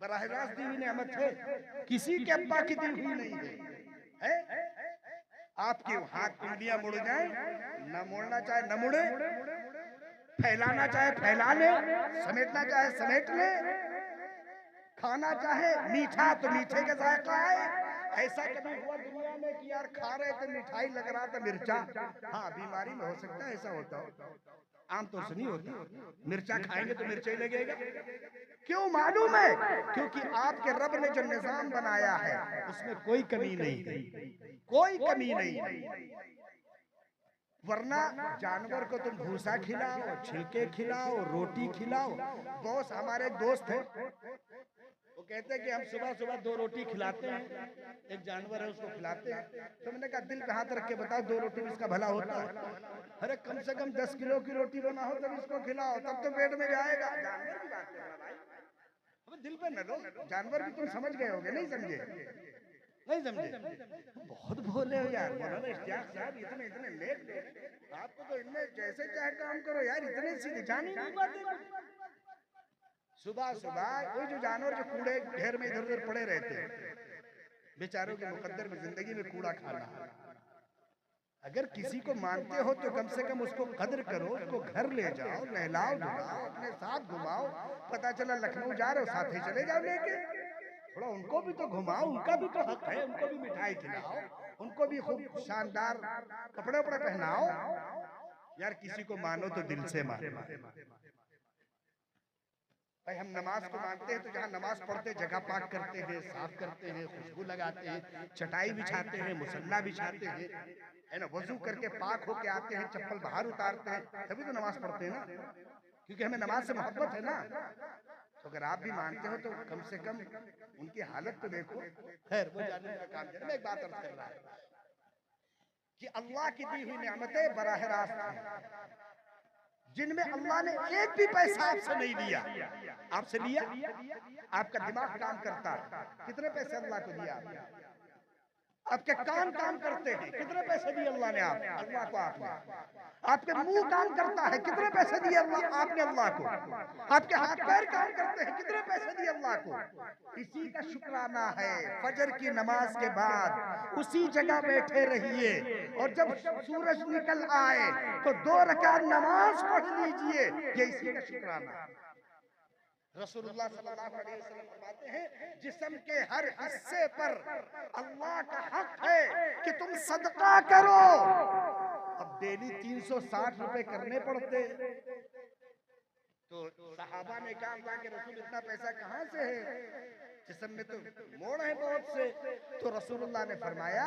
बराह रास्त दी हुई नेमत है, किसी के अब्बा की दी हुई नहीं है। आपके हाथ उंगलियां मुड़ जाए, न मोड़ना चाहे न मुड़े, फैलाना चाहे फैला ले, समेटना चाहे समेट ले, खाना चाहे मीठा तो मीठे का जायका है। ऐसा कभी हुआ दुनिया में कि यार खा रहे थे मिठाई लग रहा था मिर्चा? हाँ, बीमारी में हो सकता है ऐसा होता हो, आमतौर से नहीं होता। मिर्चा खाएंगे तो मिर्चा ही लगेगा। क्यों मालूम है? क्योंकि आपके रब ने जो निजाम बनाया है उसमें कोई कमी नहीं, कोई कमी नहीं। वरना जानवर को तुम भूसा खिलाओ, छिलके खिलाओ, रोटी खिलाओ। बॉस हमारे एक दोस्त है, वो कहते हैं कि हम सुबह सुबह 2 रोटी खिलाते हैं, एक जानवर है उसको खिलाते हैं। तो मैंने कहा दिल पे हाथ रख के बताओ 2 रोटी में इसका भला होता है? अरे कम से कम 10 किलो की रोटी बना हो तब इसको खिलाओ, तब तो पेट में जाएगा। जानवर की बात कर रहा भाई, अब दिल पे न लो। जानवर भी तुम समझ गए होगे, नहीं समझे? नहीं समझे? बहुत भोले हो यार मौलाना इश्तियाक साहब, इतने इतने लेट आपको तो इनमें जैसे चाहे काम करो यार, इतने सीधे जान ही नहीं पाते। सुबह सुबह वो जो जानवर जो कूड़े ढेर में इधर उधर पड़े रहते हैं, बेचारों के मुकद्दर में जिंदगी में कूड़ा खाना। अगर किसी को मानते हो तो कम से कम उसको कदर करो, उसको घर ले जाओ, नहलाओ धुलाओ, अपने साथ घुमाओ। पता चला लखनऊ जा रहे हो, साथ ही चले जाओ लेके, थोड़ा उनको भी तो घुमाओ, उनका भी तो हक है, उनको भी मिठाई खिलाओ, उनको भी खूब शानदार कपड़े उपड़े पहनाओ। यार किसी को मानो तो दिल से मानो भाई। हम नमाज को मानते हैं तो जहाँ नमाज पढ़ते जगह पाक करते हैं, साफ करते हैं, खुशबू लगाते हैं, चटाई बिछाते हैं, मुसल्ला बिछाते हैं, है ना, वजू करके पाक होके आते हैं, चप्पल बाहर उतारते हैं, तभी तो नमाज पढ़ते हैं ना, क्योंकि हमें नमाज से मोहब्बत है ना। तो अगर आप भी मानते हो तो कम से कम उनकी हालत तो देखो। खैर वो जानने का काम है। मैं एक बात अर्ज कर रहा हूं कि अल्लाह की दी हुई नेमतें बराह रास्त हैं, जिनमें अल्लाह ने एक भी पैसा आपसे नहीं लिया। आपसे लिया? आपका दिमाग काम करता है, कितने पैसे अल्लाह को दिया? आपके कान काम करते हैं, कितने पैसे दिए अल्लाह ने अल्लाह को आपने? आपके मुंह काम करता है, कितने पैसे दिए आपने अल्लाह को? आपके हाथ पैर काम करते हैं, कितने पैसे दिए अल्लाह को? इसी का शुक्राना है। फजर की नमाज के बाद उसी जगह बैठे रहिए और जब सूरज निकल आए तो 2 रकात नमाज पढ़ लीजिए, ये इसी का शुक्राना। रसूलुल्लाह सल्लल्लाहु अलैहि वसल्लम फरमाते हैं जिस्म के हर हिस्से पर अल्लाह का हक है कि तुम सदका करो। अब डेली 360 रुपए करने पड़ते, तो सहाबा ने कहा कि रसूल इतना पैसा कहाँ से है, जिस्म में तो मोड़ है बहुत से। तो रसूलुल्लाह ने फरमाया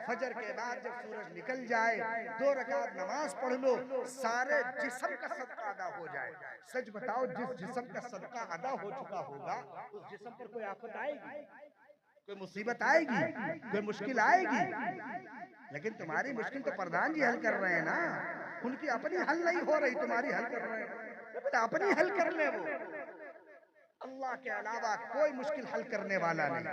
फजर के बाद जब सूरज निकल जाए 2 रकात नमाज पढ़ लो, सारे जिस्म का सदका अदा हो जाए। सच बताओ, जिस जिस्म का सदका अदा हो चुका होगा उस जिस्म पर कोई आफत आएगी, कोई मुसीबत आएगी, कोई मुश्किल आएगी? लेकिन तुम्हारी मुश्किल तो प्रधान जी हल कर रहे हैं ना, उनकी अपनी हल नहीं हो रही, तुम्हारी हल कर रहे हैं। अपनी हल कर ले वो, अल्लाह के अलावा कोई मुश्किल हल करने वाला नहीं।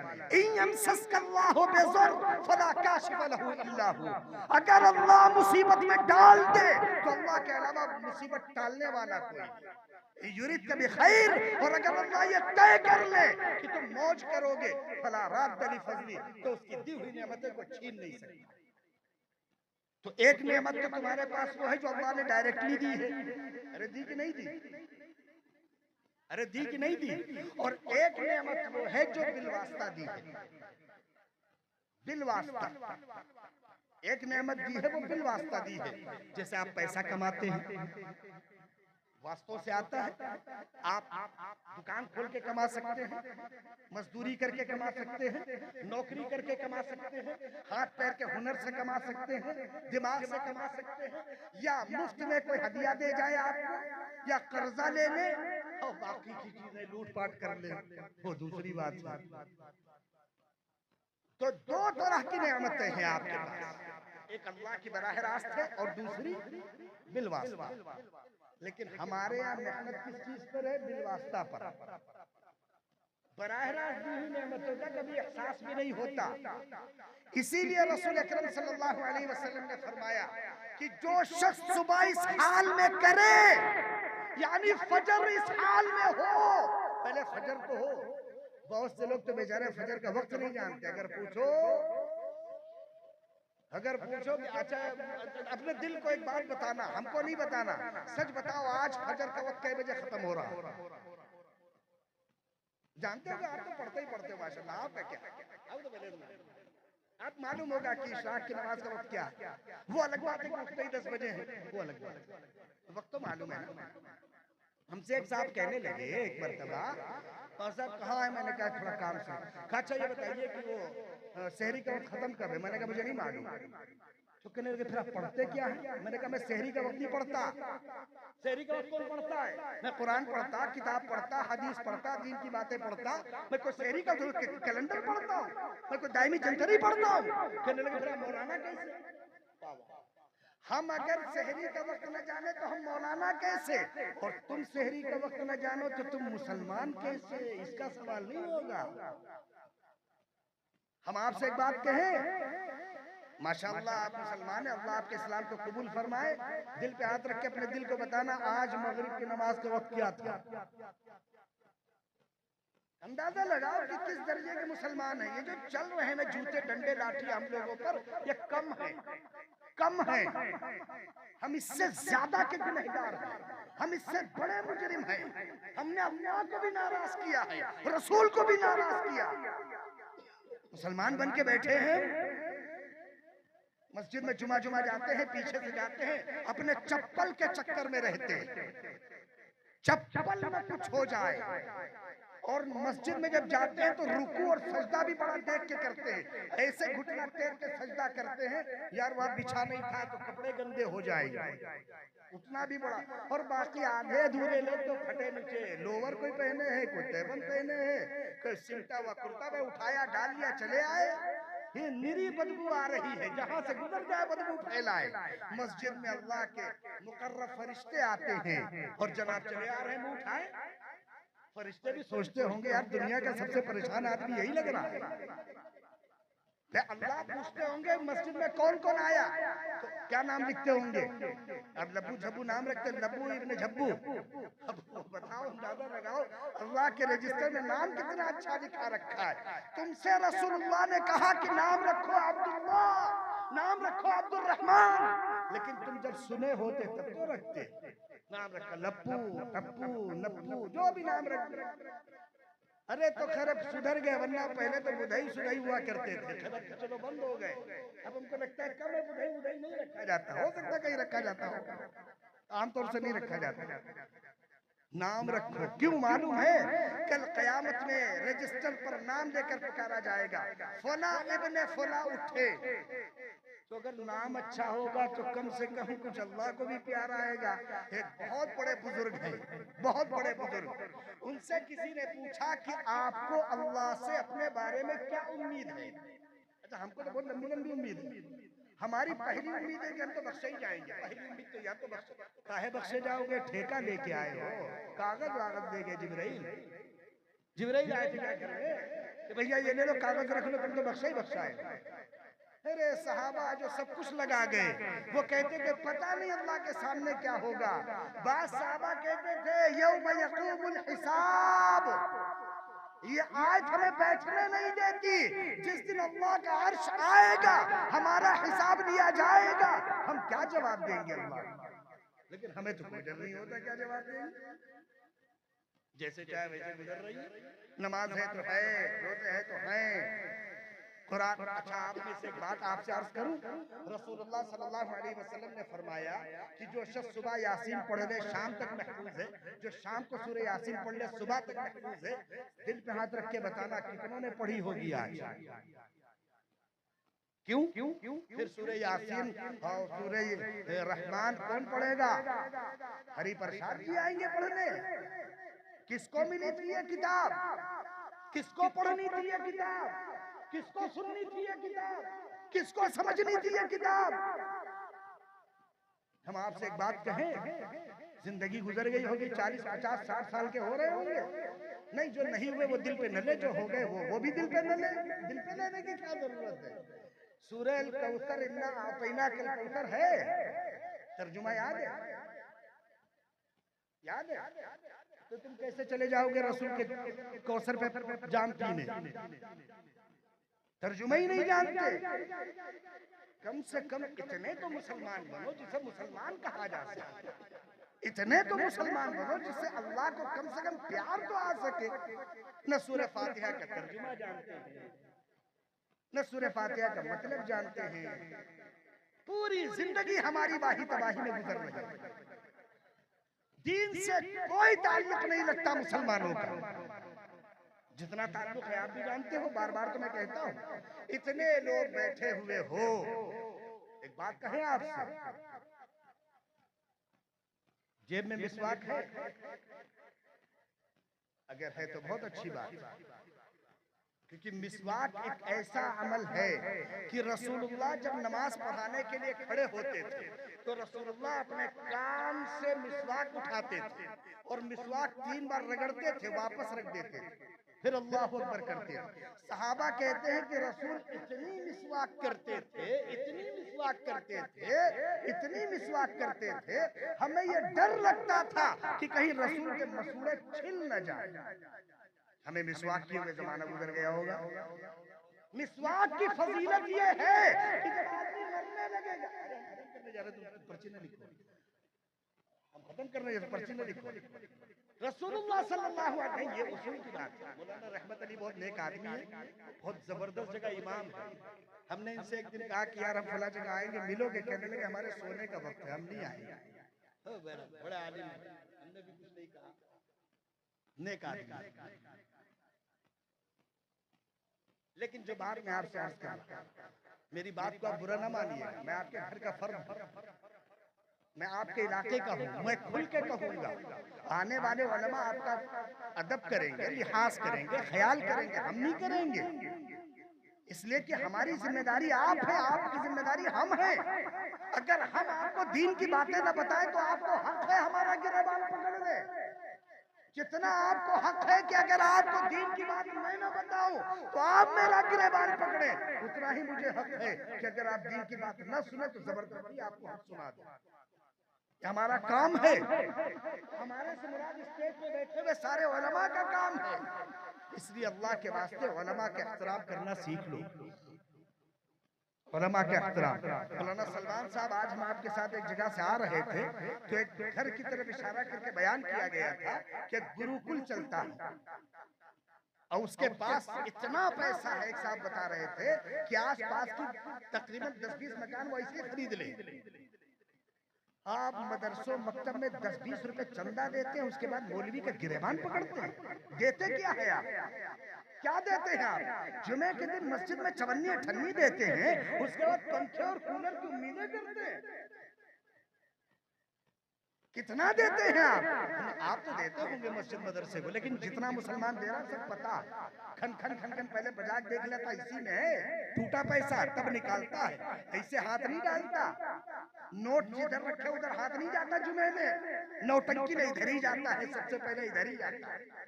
अगर अल्लाह मुसीबत में डाल दे तो अल्लाह के अलावा मुसीबत टालने वाला कोई युरिद कभी खैर, और अगर अल्लाह ये तय कर ले कि तुम मौज करोगे फला रात दली फजली, तो उसकी दी हुई नेमतों को छीन नहीं सकता। तो एक नेमत तो तुम्हारे पास वो है जो अल्लाह ने डायरेक्टली दी है, अरे दी कि नहीं दी, अरे दी कि नहीं दी? और एक नेमत वो है जो बिलवास्ता दी है, बिलवास्ता एक नेमत दी है, वो बिलवास्ता दी है। जैसे आप पैसा कमाते हैं, वास्तों से आता है, आप दुकान खोल के कमा सकते हैं, मजदूरी करके कमा सकते हैं, नौकरी करके कमा सकते हैं, हाथ पैर के हुनर से कमा सकते हैं, दिमाग से कमा सकते हैं, या मुफ्त में कोई हदिया दे जाए आपको, या कर्जा ले ले और बाकी की चीजें लूटपाट कर ले, वो दूसरी बात है। तो 2 तरह की नेमतें हैं आपके पास, एक अल्लाह की बराह रास्त है और दूसरी बिलवास्ता। लेकिन हमारे यहाँ मेहनत किस चीज पर है? बिलवास्ता पर। बराह रास्त दी हुई नेमतों का कभी एहसास भी नहीं होता। इसीलिए रसूल अकरम सल्लल्लाहु अलैहि वसल्लम ने फरमाया कि जो शख्स सुबह इस हाल में करे, यानी फजर इस हाल में हो, पहले फजर तो हो। बहुत से लोग तो बेचारे फजर का वक्त नहीं जानते, अगर पूछो अगर पूछो कि अच्छा अपने दिल को एक बात बताना, हमको नहीं बताना, सच बताओ आज फजर का वक्त कै बजे खत्म हो रहा है? जानते हो कि आप तो पढ़ते हो माशाल्लाह, आपका क्या आप मालूम होगा कि इशराक की नमाज का वक्त क्या, वो अलग बात है कि उठते ही 10 बजे है, वो अलग बात है, वक्त तो मालूम है ना। हमसे एक साहब कहने लगे एक मरतबा, और साहब कहाँ है? मैंने कहा थोड़ा काम से। कहा अच्छा ये बताइए कि वो शहरी का वक्त खत्म कब है? मैंने कहा मुझे नहीं मालूम। तो कहने लगे फिर आप पढ़ते क्या है? मैंने कहा मैं शहरी का वक्त नहीं पढ़ता। शहरी का वक्त कौन पढ़ता है? मैं कुरान पढ़ता, किताब पढ़ता, हदीस पढ़ता, दीन की बातें पढ़ता। मैं कोई शहरी का कैलेंडर पढ़ता हूँ? मैं कोई दायमी जंतरी पढ़ता हूँ? कहने लगे फिर आप मौलाना कैसे? हम अगर शहरी का वक्त न जाने तो हम मौलाना कैसे, और तुम शहरी का वक्त न जानो तो तुम मुसलमान कैसे? इसका सवाल नहीं होगा। हम आपसे एक बात कहें, माशाअल्लाह आप मुसलमान हैं, अल्लाह आपके इस्लाम को कबूल फरमाए। दिल पे हाथ रख के अपने दिल को बताना आज मगरिब की नमाज का वक्त क्या था। अंदाजा लगाओ कि किस दर्जे के मुसलमान हैं। ये जो चल रहे हैं ना जूते डंडे लाठी हम लोगों पर, ये कम है, कम है। हम इससे ज्यादा के गुनहगार हैं, हम इससे बड़े मुजरिम हैं। हमने अल्लाह को भी नाराज किया है, रसूल को भी नाराज किया। मुसलमान बन के बैठे हैं, मस्जिद में जुमा जाते हैं, पीछे से जाते हैं, अपने चप्पल के चक्कर में रहते हैं, चप्पल में कुछ हो जाए। और मस्जिद में जब जाते हैं तो रुकू और सजदा भी बड़ा देख के करते हैं, ऐसे घुटना टेक के सजदा करते हैं, यार वहां बिछा नहीं था तो कपड़े गंदे हो जाएंगे, उतना भी बड़ा। और बाकी आधे अधूरे लोग तो फटे नीचे लोवर कोई पहने हैं, कोई टेबल पहने हैं, कोई सिमटा हुआ कुर्ता में उठाया डाल लिया चले आए। ये निरी बदबू आ रही है, जहां से गुजर जाए बदबू फैलाए। मस्जिद में अल्लाह के मुकर्रब फरिश्ते आते हैं और जनाब चले आ रहे हैं मुंह उठाए। फरिश्ते भी सोचते होंगे यार दुनिया का सबसे परेशान आदमी यही लग रहा है। अल्लाह पूछते होंगे मस्जिद में कौन कौन आया, तो क्या नाम लिखते होंगे? अब लब्बू झब्बू नाम रखते, लब्बू इब्ने झब्बू। अब बताओ, अंदाजा लगाओ अल्लाह के रजिस्टर में नाम कितना अच्छा लिखा रखा है। तुमसे रसूलुल्लाह ने कहा कि नाम रखो अब्दुल्ला, नाम रखो अब्दुल रहमान, लेकिन तुम जब सुने होते तब तो रखते। नाम रखा लप्पू, टप्पू, नप्पू, जो भी नाम रख। अरे तो खैर अब सुधर गए, वरना पहले तो बुधाई सुधाई हुआ करते थे, खैर चलो बंद हो गए। अब हमको लगता है कम है, बुधाई बुधाई नहीं रखा जाता, हो सकता है कहीं रखा जाता हो, आमतौर से नहीं रखा जाता। नाम रखो, क्यों मालूम है कल कयामत में रजिस्टर पर नाम लेकर पुकारा जाएगा, फला इब्ने फला उठे। तो अगर नाम अच्छा होगा तो कम से कम कुछ अल्लाह को भी प्यार आएगा। एक बहुत बड़े बुजुर्ग हैं, बहुत बड़े बुजुर्ग, उनसे किसी ने पूछा कि आपको अल्लाह से अपने बारे में क्या उम्मीद है? अच्छा हमको तो बहुत लंबी लंबी उम्मीद है, हमारी पहली उम्मीद है कि हम तो बख्शे ही जाएंगे। पहली उम्मीद तो या तो काहे बख्शे जाओगे, ठेका लेके आए हो, कागज वागज देंगे। जिब्राइल आए थे क्या करने कि भैया ये ले लो कागज रख लो, तुम तो बख्शा ही बख्शा है। अरे सहाबा जो सब कुछ लगा गए, वो कहते थे पता नहीं अल्लाह के सामने क्या होगा। बाद सहाबा कहते थे यौम यक़ूमुल हिसाब, ये आयत हमें बैठने नहीं देती, जिस दिन अल्लाह का अर्श आएगा हमारा हिसाब लिया जाएगा, हम क्या जवाब देंगे अल्लाह? लेकिन हमें तो कोई डर नहीं होता क्या जवाब देंगे, जैसे चाहे वैसे गुजर रही है। नमाज है तो है, रोजे है तो है, कुरान। अच्छा आप में से एक बात आपसे अर्ज करूं, रसूलुल्लाह सल्लल्लाहु अलैहि वसल्लम ने फरमाया कि जो शख्स सुबह यासीन पढ़ ले शाम तक महफूज है, जो शाम को सूरह यासीन पढ़ ले सुबह तक महफूज है। दिल पे हाथ रख के बताना कितनों ने पढ़ी होगी आज? क्यों? फिर सूरह यासीन और सूरह रहमान कौन पढ़ेगा? हरि प्रसाद जी आएंगे पढ़ने। किसको मिली थी ये किताब? किसको पढ़नी थी ये किताब? किसको सुननी थी ये किताब? किसको समझनी थी ये किताब? हम आपसे एक बात कहें, जिंदगी गुजर गई होगी, 40, 50, 60 साल के हो रहे होंगे, नहीं जो नहीं हुए वो दिल पे न ले, जो हो गए वो भी दिल पे न ले। दिल पे लेने की क्या जरूरत है? सूरह अल कौसर इन्ना आतैना कल कौसर है, तर्जुमा याद है? याद है? तो तुम कैसे चले जाओगे रसूल के कौसर पे जाम पीने? तर्जुमा ही नहीं जानते। कम से कम इतने तो मुसलमान बनो जिसे मुसलमान कहा जा सके, इतने तो मुसलमान बनो जिससे अल्लाह को कम से कम प्यार तो आ सके। न सूरह फातिहा का तर्जुमा जानते हैं, न सूरह फातिहा का मतलब जानते हैं, पूरी जिंदगी हमारी वाही तबाही में गुजर रही है, दीन से कोई ताल्लुक नहीं लगता मुसलमानों का। जितना ताल्लुक है आप भी जानते हो, बार बार तो मैं कहता हूं, इतने लोग बैठे हुए हो, एक बात कहें आपसे, जेब में मिसवाक है? अगर है तो बहुत अच्छी बात, क्योंकि मिसवाक एक ऐसा अमल है कि रसूलुल्लाह जब नमाज पढ़ाने के लिए खड़े होते थे तो रसूलुल्लाह अपने कान से मिसवाक उठाते थे और मिसवाक 3 बार रगड़ते थे, वापस रख देते थे, फिर अल्लाह अकबर करते थे। सहाबा कहते हैं कि रसूल इतनी मिसवाक करते थे, इतनी मिसवाक करते थे, इतनी मिसवाक करते थे, हमें ये डर लगता था कि कहीं रसूल के मसूड़े छिल न जाए। हमें मिसवाक किए हुए जमाना गुजर गया होगा। मिसवाक की फजीलत ये है कि जब आदमी मरने लगेगा, करने जा रहे तुम पर्ची न लिखो, हम खत्म करने जा रहे पर्ची न लिखो, रसूलुल्लाह सल्लल्लाहु अलैहि वसल्लम, ये उसूल की बात है। मौलाना रहमत अली बहुत नेक आदमी है, बहुत जबरदस्त जगह इमाम है। हमने इनसे एक दिन कहा कि यार हम फला जगह आएंगे, मिलोगे? कहने लगे हमारे सोने का वक्त है, हम नहीं आएंगे। बड़े आलिम है, हमने भी कुछ नहीं कहा, नेक आदमी। लेकिन जो बात मैं आपसे अर्ज कर रहा हूं, मेरी बात को आप बुरा ना मानिएगा, मैं आपके घर का फर्द हूं, मैं आपके इलाके का हूं, मैं खुल के कहूंगा, आने वाले उलमा आपका अदब करेंगे, लिहाज करेंगे, ख्याल करेंगे, हम नहीं करेंगे, इसलिए कि हमारी जिम्मेदारी आप है, आपकी जिम्मेदारी हम है। अगर हम आपको दीन की बातें ना बताएं तो आपको हक है हमारा गिरबान पकड़ ले। जितना आपको हक है कि अगर आपको दीन की बात मैं ना बताऊं तो आप मेरा गिरबान पकड़े, उतना ही मुझे हक है कि अगर आप दीन की बात न सुने तो जबरदस्ती आपको हक सुना दो। ये हमारा काम है, हमारे से मुराद स्टेज पे बैठे हुए सारे उलमा का काम है। इसलिए अल्लाह के वास्ते उलमा के एहतराम करना सीख लो, उलमा के एहतराम। मौलाना सलमान साहब, आज हम आपके साथ एक जगह से आ रहे थे तो एक घर की तरफ इशारा करके बयान किया गया था कि गुरुकुल चलता है और उसके पास इतना पैसा है, एक साहब बता रहे थे कि आस पास की तकरीबन 10-20 मकान वो ऐसे खरीद ले। आप मदरसों मकतब में 10-20 रुपए चंदा देते हैं, उसके बाद मौलवी का गिरेबान पकड़ते हैं। देते क्या है आप? क्या देते हैं आप? जुमे के दिन मस्जिद में चवन्नी अठन्नी देते हैं, उसके बाद पंखे और कूलर की उम्मीदें करते हैं। कितना देते हैं आप? आप तो देते होंगे मस्जिद मदरसे को, लेकिन जितना मुसलमान दे रहा सब पता। खन खन खन खन पहले मजाक देख लेता, इसी में है टूटा पैसा तब निकालता है, ऐसे हाथ नहीं डालता। नोट जिधर रखे उधर हाथ नहीं जाता जुमे में, नौटंकी में इधर ही जाता है, सबसे पहले इधर ही जाता है।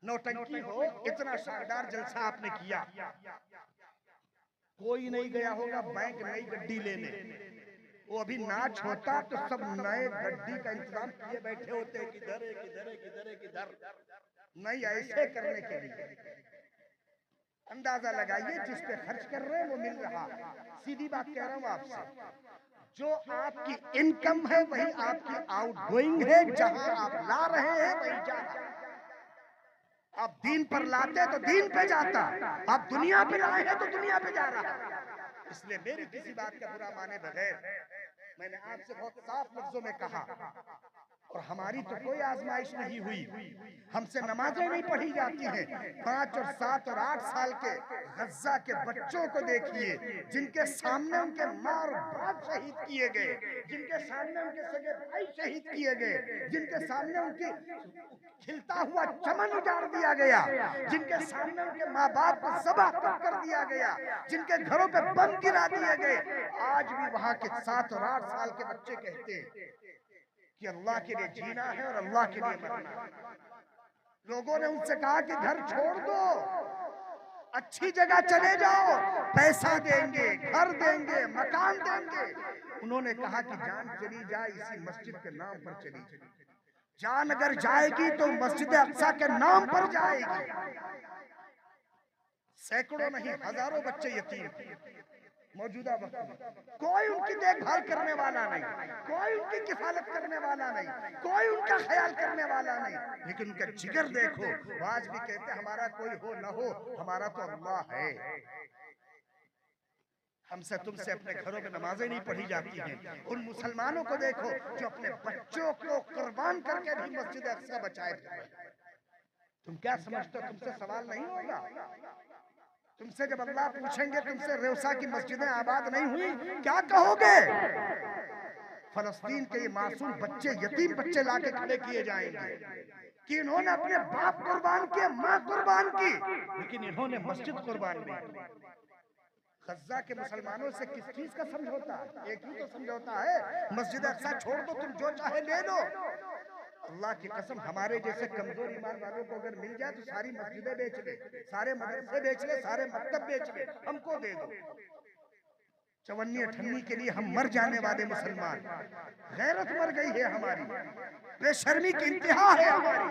नौटंकी हो, इतना शानदार जलसा आपने किया, कोई नहीं गया होगा बैंक नई गड्डी लेने, वो अभी नाच होता तो सब नए गड्डी का इंतजाम किए बैठे होते हैं, किधर है किधर है किधर है किधर, नहीं ऐसे करने के लिए। अंदाजा लगाइए जिस पे खर्च कर रहे हैं वो मिल रहा। सीधी बात कह रहा हूं आपसे, जो आपकी इनकम है वही आपकी आउटगोइंग है, जहां आप ला रहे हैं वही जा रहा है। आप दीन पर लाते तो दीन पे जाता, आप दुनिया पे लाए हैं तो दुनिया पे जा रहा। इसलिए मेरी किसी बात का बुरा माने बगैर मैंने आपसे बहुत साफ लफ्जों में कहा, और हमारी तो कोई आजमाइश नहीं हुई, हमसे नमाजें नहीं पढ़ी जाती हैं। 5 और 7 और 8 साल के गज्जा के बच्चों को देखिए, जिनके सामने उनके माँ और बाप शहीद किए गए, जिनके सामने उनके सगे भाई शहीद किए गए, जिनके सामने उनकी खिलता हुआ चमन उजाड़ दिया गया, जिनके सामने उनके माँ बाप को ज़बह कर दिया गया, जिनके घरों पे बम गिरा दिए गए, आज भी वहां के 7 और 8 साल के बच्चे कहते हैं कि अल्लाह के लिए जीना है और अल्लाह के लिए मरना है। लोगों ने उनसे कहा कि घर छोड़ दो, अच्छी जगह चले जाओ, पैसा देंगे, घर देंगे, मकान देंगे। उन्होंने कहा कि जान चली जाए इसी मस्जिद के नाम पर चली जाए, जान अगर जाएगी तो मस्जिद अक्सा के नाम पर जाएगी। सैकड़ों नहीं हजारों बच्चे यतीम थे, मौजूदा वक्त में कोई उनकी देखभाल करने वाला नहीं, कोई उनकी किफालत करने वाला नहीं, कोई उनका ख्याल करने वाला नहीं। लेकिन उनका जिगर देखो, वो आज भी कहते हमारा कोई हो न हो, हमारा तो अल्लाह है। हमसे तुमसे अपने घरों में नमाजें नहीं पढ़ी जाती हैं। उन मुसलमानों को देखो जो अपने बच्चों को कुर्बान करके भी मस्जिद अक्सा बचाए थे। तुम क्या समझते हो तुमसे सवाल नहीं होगा? तुमसे जब अल्लाह पूछेंगे तुमसे रेवसा की मस्जिदें आबाद नहीं हुई, क्या कहोगे? फलस्तीन के ये मासूम बच्चे, यतीम बच्चे लाके खड़े किए जाएंगे कि इन्होंने अपने बाप कुर्बान किए, माँ कुर्बान की, लेकिन इन्होंने मस्जिद कुर्बान नहीं की। गज्जा के मुसलमानों से किस चीज का समझौता? एक ही तो समझौता है, मस्जिद अक्सा छोड़ दो, तुम जो चाहे ले लो। अल्लाह की कसम, हमारे जैसे कमजोर ईमान वालों को अगर मिल जाए तो सारी मस्जिदें बेच ले, सारे मदरसे बेच ले, सारे मकतब बेच ले, हमको दे दो। चवन्नी अठन्नी के लिए हम मर जाने वाले मुसलमान, गैरत मर गई है हमारी, बेशर्मी की इंतहा है हमारी,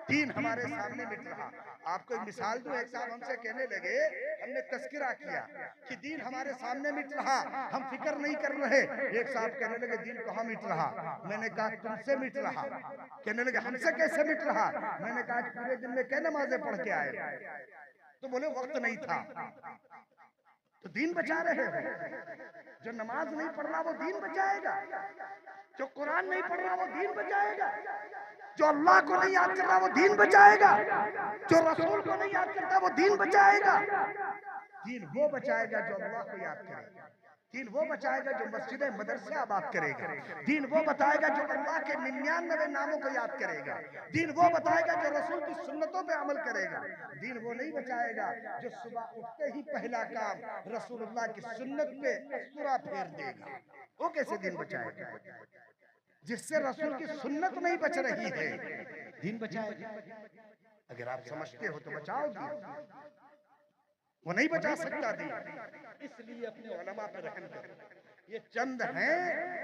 दीन हमारे सामने मिट रहा। आपको एक मिसाल दूं, एक साहब हमसे कहने लगे, हमने तस्करा किया कि दीन हमारे सामने मिट रहा, हम फिक्र नहीं कर रहे। एक साहब कहने लगे दीन कहाँ मिट रहा? मैंने कहा तुमसे मिट रहा। कहने लगे हमसे कैसे मिट रहा? मैंने कहा पूरे दिन में क्या नमाजें पढ़ के आए? तो बोले वक्त नहीं था। तो दीन बचा रहे हो। जो नमाज नहीं पढ़ रहा वो दीन बचाएगा, जो कुरान नहीं पढ़ रहा वो दीन बचाएगा, जो अल्लाह को नहीं याद कर रहा वो दीन बचाएगा, जो रसूल को नहीं याद करता वो दीन बचाएगा। दीन वो बचाएगा जो अल्लाह को याद करेगा, दीन वो बचाएगा जो मस्जिद मदरसे आबाद करेगा, दीन वो बताएगा जो अल्लाह के 99 नामों को याद करेगा, दीन वो बताएगा जो रसूल की सुन्नतों पे अमल करेगा। दीन वो नहीं बचाएगा जो सुबह उठते ही पहला काम रसूलुल्लाह की सुन्नत पे पूरा फेर देगा। वो कैसे दीन बचाएगा? जिससे रसूल की सुन्नत नहीं बच रही है, दीन बचाएगा। अगर आप समझते हो तो बचाओ दीन, वो नहीं बचा सकता दीन। इसलिए अपने उलमा पे रहम करो, ये चंद हैं,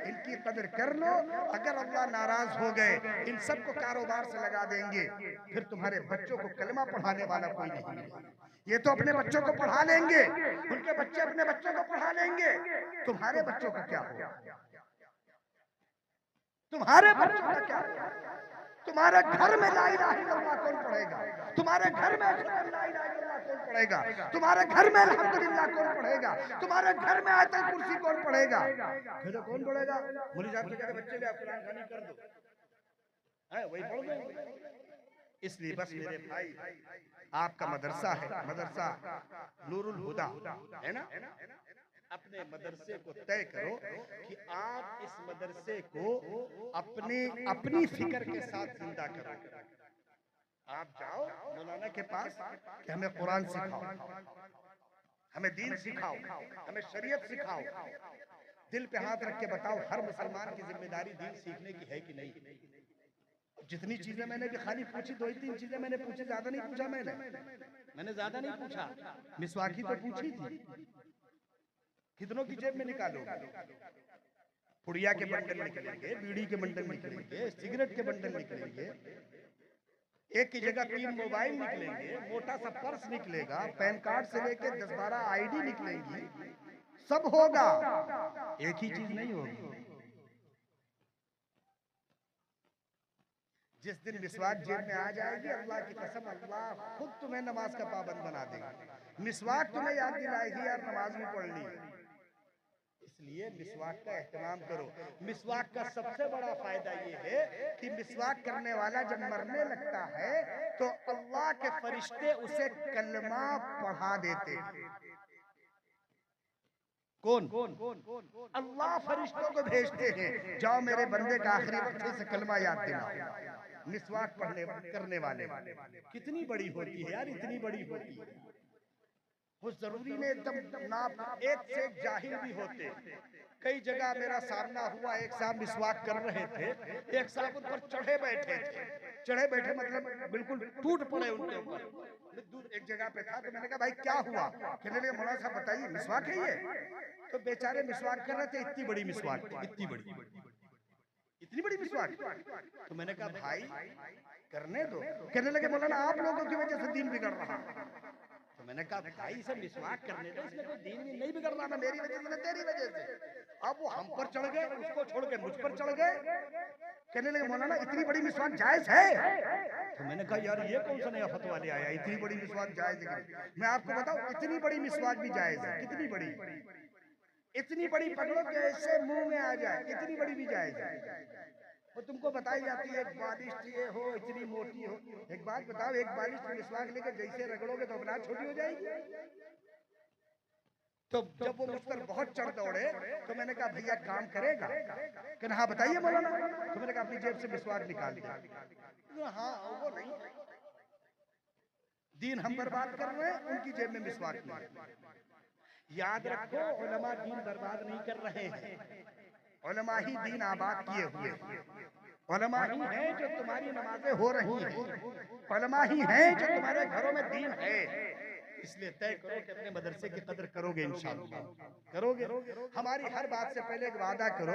इनकी कदर कर लो। अगर अल्लाह नाराज हो गए, इन सबको कारोबार से लगा देंगे, फिर तुम्हारे बच्चों को कलमा पढ़ाने वाला कोई नहीं है। ये तो अपने बच्चों को पढ़ा लेंगे, उनके बच्चे अपने बच्चों को पढ़ा लेंगे, तुम्हारे बच्चों का क्या होगा? तुम्हारे बच्चों का क्या होगा? तुम्हारे घर में ला इलाहा इल्लल्लाह कौन पढ़ेगा? तुम्हारे घर में ला इलाहा इल्लल्लाह कौन पढ़ेगा? तुम्हारे घर में अल्हम्दुलिल्लाह कौन पढ़ेगा? तुम्हारे घर में आयतुल कुर्सी कौन पढ़ेगा? फिर कौन पढ़ेगा? मौलवी साहब से कहते बच्चे ले कुरान खानी कर दो, है वही पढ़ दो। इसलिए बस मेरे भाई, आपका मदरसा है, मदरसा नूरुल हुदा है ना, अपने मदरसे को तय करो कि आप इस मदरसे को अपनी फिक्र के साथ जिंदा करो। आप जाओ मौलाना के पास कि हमें कुरान सिखाओ, हमें दीन सिखाओ, हमें शरीयत सिखाओ। दिल पे हाथ रख के बताओ, हर मुसलमान की जिम्मेदारी दीन सीखने की है कि नहीं? जितनी चीजें मैंने भी खाली पूछी, 2-3 चीजें मैंने पूछी, ज्यादा नहीं पूछा। मैंने ज्यादा नहीं पूछा। मिसवाकी तो पूछी थी, कितनों की जेब में निकालोगे? पुड़िया के बंडल निकलेंगे, बीड़ी के बंडल निकलेंगे, सिगरेट के बंडल निकलेंगे, एक की जगह 3 मोबाइल निकलेंगे, मोटा सा पर्स निकलेगा, पैन कार्ड से लेके 10-12 आईडी निकलेंगी, सब होगा, एक ही चीज नहीं होगी। जिस दिन मिसवाक जेब में आ जाएगी, अल्लाह की कसम, अल्लाह खुद तुम्हें नमाज का पाबंद बना देगा। मिसवाक तुम्हें याद दिलाएगी यार नमाज भी पढ़नी है। इसलिए मिसवाक का एहतमाम करो। मिसवाक का सबसे बड़ा फायदा ये है कि मिसवाक करने वाला जब मरने लगता है तो अल्लाह के फरिश्ते उसे कलमा पढ़ा देते हैं। कौन? अल्लाह फरिश्तों को भेजते हैं, जाओ मेरे बंदे का आखिरी वक्त से कलमा याद दिलाओ। मिसवाक पढ़ने करने वाले कितनी बड़ी होती है यार, इतनी बड़ी होती है। वो जरूरी नहीं एकदम नाप, एक से एक जाहिल भी होते। कई जगह मेरा सामना हुआ, एक साहब मिसवाक कर रहे थे, एक साहब उन पर चढ़े बैठे थे। चढ़े बैठे मतलब बिल्कुल टूट पड़े उनके ऊपर। दूर एक जगह पे था, तो मैंने कहा भाई क्या हुआ? कहने लगे मौलाना साहब बताइए मिसवाक है ये? तो बेचारे मिसवाक कर रहे थे, इतनी बड़ी मिसवाक, इतनी बड़ी मिसवाक। तो मैंने कहा भाई करने दो। कहने लगे मौलाना आप लोगों की वजह से दीन बिगड़ रहा। तो मैंने कहा भाई इसे मिसवाक करने दे, इसमें कोई दीन भी नहीं बिगड़ रहा, ना मेरी वजह से ना तेरी वजह से। अब वो हम पर चढ़ गए, उसको छोड़ के मुझ पर चढ़ गए, कहने लगे मौलाना इतनी बड़ी मिसवाक जायज है। तो मैंने कहा यार ये कौन सा नया फतवा ले आया, इतनी बड़ी मिसवाक जायज है? मैं आपको बताऊं इतनी बड़ी मिसवाक भी जायज है। कितनी बड़ी? इतनी बड़ी पकड़ो कि ऐसे मुंह में आ जाए, इतनी बड़ी भी जायज है। वो तुमको बताई जाती है एक बालिश ये हो, इतनी मोटी हो। एक बात बताओ, एक बालिश मिसवाक लेकर जैसे रगड़ोगे तो अपना छोटी हो जाएगी। तो जब वो मुझ पर बहुत चढ़ दौड़े तो मैंने कहा भैया काम करेगा? कहना हाँ बताइए मौलाना। तो मैंने कहा अपनी जेब से मिसवाक निकाल दिया। हाँ वो नहीं, दीन हम बर्बाद कर रहे हैं, उनकी जेब में मिसवाक नहीं। याद रखो उलमा दीन बर्बाद नहीं कर रहे हैं, उलमा ही दीन आबाद किए हुए हैं। उलमा ही हैं जो तुम्हारी नमाजें हो रही हैं, उलमा ही हैं जो तुम्हारे घरों में दीन है। इसलिए तय करो कि अपने मदरसे की कदर करोगे, इंशाअल्लाह करोगे। हमारी हर बात से पहले एक वादा करो,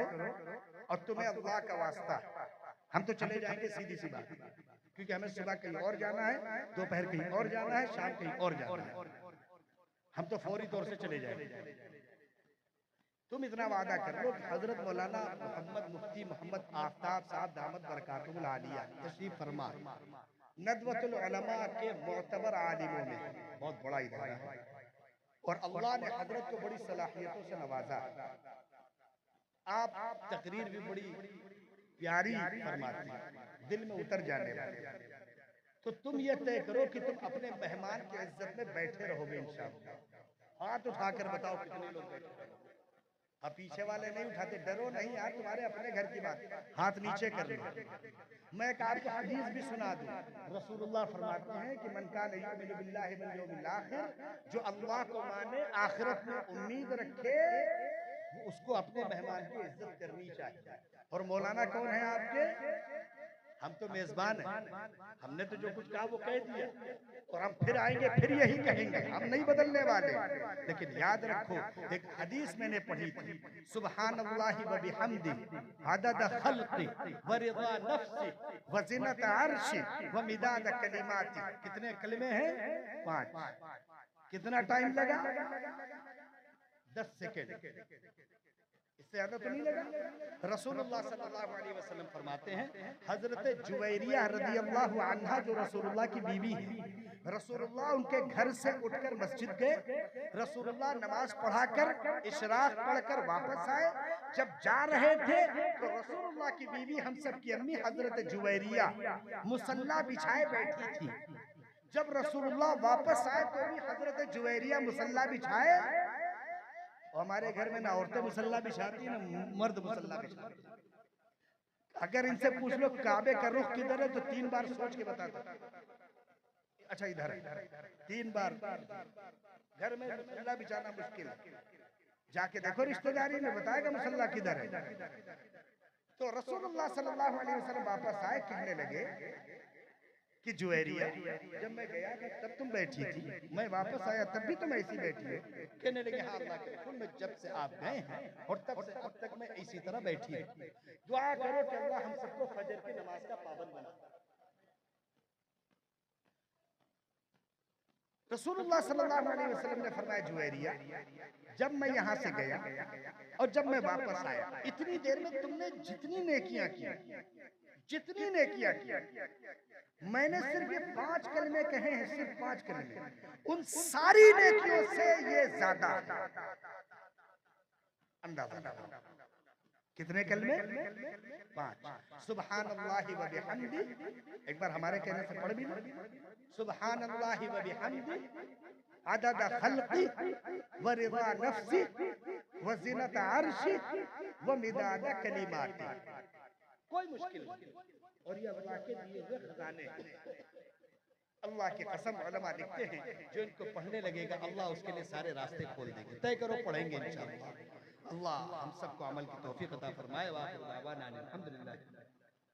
और तुम्हें अल्लाह का वास्ता, हम तो चले जाएंगे सीधी सी बात, क्योंकि हमें सुबह कहीं और जाना है, दोपहर कहीं और जाना है, शाम कहीं और जाना है, हम तो फौरी तौर से चले जाएंगे। तुम इतना वादा कर लो कि हजरत मौलाना मोहम्मद मुफ्ती मोहम्मद आफ्ताब साहब दामद बरकातुहुल आलिया तशरीफ फरमा नदवतुल उलमा के मोतबर आलिमों में बहुत बड़ा इदारा है, और अल्लाह ने हजरत को बड़ी सलाहियतों से नवाजा। आप तकरीर भी बड़ी प्यारी फरमाती हैं, दिल में उतर जाने वाली। तो तुम ये तय करो कि तुम अपने मेहमान की इज्जत में बैठे रहोगे इंशाअल्लाह। हाथ उठाकर बताओ कितने लोग बैठे रहोगे। अब पीछे वाले नहीं उठाते, डरो नहीं यार, तुम्हारे अपने घर की बात, हाथ नीचे कर लो। मैं एक आपको हदीस भी सुना दूं। रसूलुल्लाह फरमाते हैं कि मन कान युमिनु बिल्लाहि वल यौमिल आखिर, जो अल्लाह को माने, आखिरत में उम्मीद रखे, उसको अपने मेहमान की इज्जत करनी चाहिए। और मौलाना कौन है आपके? हम तो मेजबान हैं, हमने तो जो कुछ कहा वो कह दिया, और हम फिर आएंगे फिर यही कहेंगे, हम नहीं बदलने वाले। लेकिन याद रखो एक हदीस मैंने पढ़ी थी, सुब्हानल्लाहि व बिहम्दिही अदद खल्क़ि व रिज़ा नफ्सि व ज़िनत अर्शि व मिदाद कलिमाति। कितने कलमे हैं? 5। कितना टाइम लगा? 10 सेकेंड, इससे ज्यादा तो नहीं लगा। रसूलुल्लाह सल्लल्लाहु अलैहि वसल्लम फरमाते हैं, हजरत जुवैरिया रज़ियल्लाहु अन्हा जो रसूलुल्लाह की बीवी है, रसूलुल्लाह उनके घर से उठकर मस्जिद गए, रसूलुल्लाह नमाज पढ़ाकर इशराक पढ़कर वापस आए। जब जा रहे थे तो रसूलुल्लाह की बीवी, हम सब की अम्मी हजरत जुवैरिया मुसल्ला बिछाए बैठी थी। जब रसूलुल्लाह वापस आए तो भी हजरत जुवैरिया मुसल्ला बिछाए। हमारे घर में ना औरतें मुसल्ला बिछाती ना मर्द मुसल्ला बिछाते। अगर इनसे पूछ लो काबे का रुख किधर है तो 3 बार सोच के बताता। अच्छा इधर है, 3 बार। घर में मुसल्ला बिछाना मुश्किल है, जाके देखो रिश्तेदारी में, बताएगा मुसल्ला किधर है। तो रसूलुल्लाह सल्लल्लाहु अलैहि वसल्लम वापस आए, कहने लगे कि जुवैरिया, जब मैं गया था तब तुम बैठी थी, मैं वापस आया तब भी तुम ऐसी बैठी हो। कहने लगे हाँ अल्लाह के रसूल, मैं जब से आप गए हैं और तब से अब तक मैं इसी तरह बैठी हूँ। दुआ करो कि अल्लाह हम सबको फजर की नमाज का पाबंद बना। रसूलुल्लाह सल्लल्लाहु अलैहि वसल्लम ने फरमाया, जुवैरिया जब मैं यहाँ से गया और जब मैं वापस आया, इतनी देर में तुमने जितनी नेकियां की, मैंने सिर्फ ये 5 कलमे कहे हैं, सिर्फ 5 कलमे, उन सारी नेकियों से ये ज्यादा। अंदाजा लगाओ कितने कलमे? 5। सुब्हानल्लाहि व बिहम्दिही, एक बार हमारे कहने से पढ़ भी लो, सुब्हानल्लाहि व बिहम्दिही अदद खल्क़ि व रिज़ा नफ्सि व ज़िनत अर्शि व मिदाद कलिमाति। कोई मुश्किल नहीं, और ये अल्लाह के दिए हुए खजाने। अल्लाह की कसम, उलमा लिखते हैं जो इनको पढ़ने लगेगा अल्लाह उसके लिए सारे रास्ते खोल देंगे। तय करो पढ़ेंगे इंशाअल्लाह। अल्लाह हम सबको अमल की तौफीक अता फरमाए। व आखिर दावाना अनिल हम्दुलिल्लाह।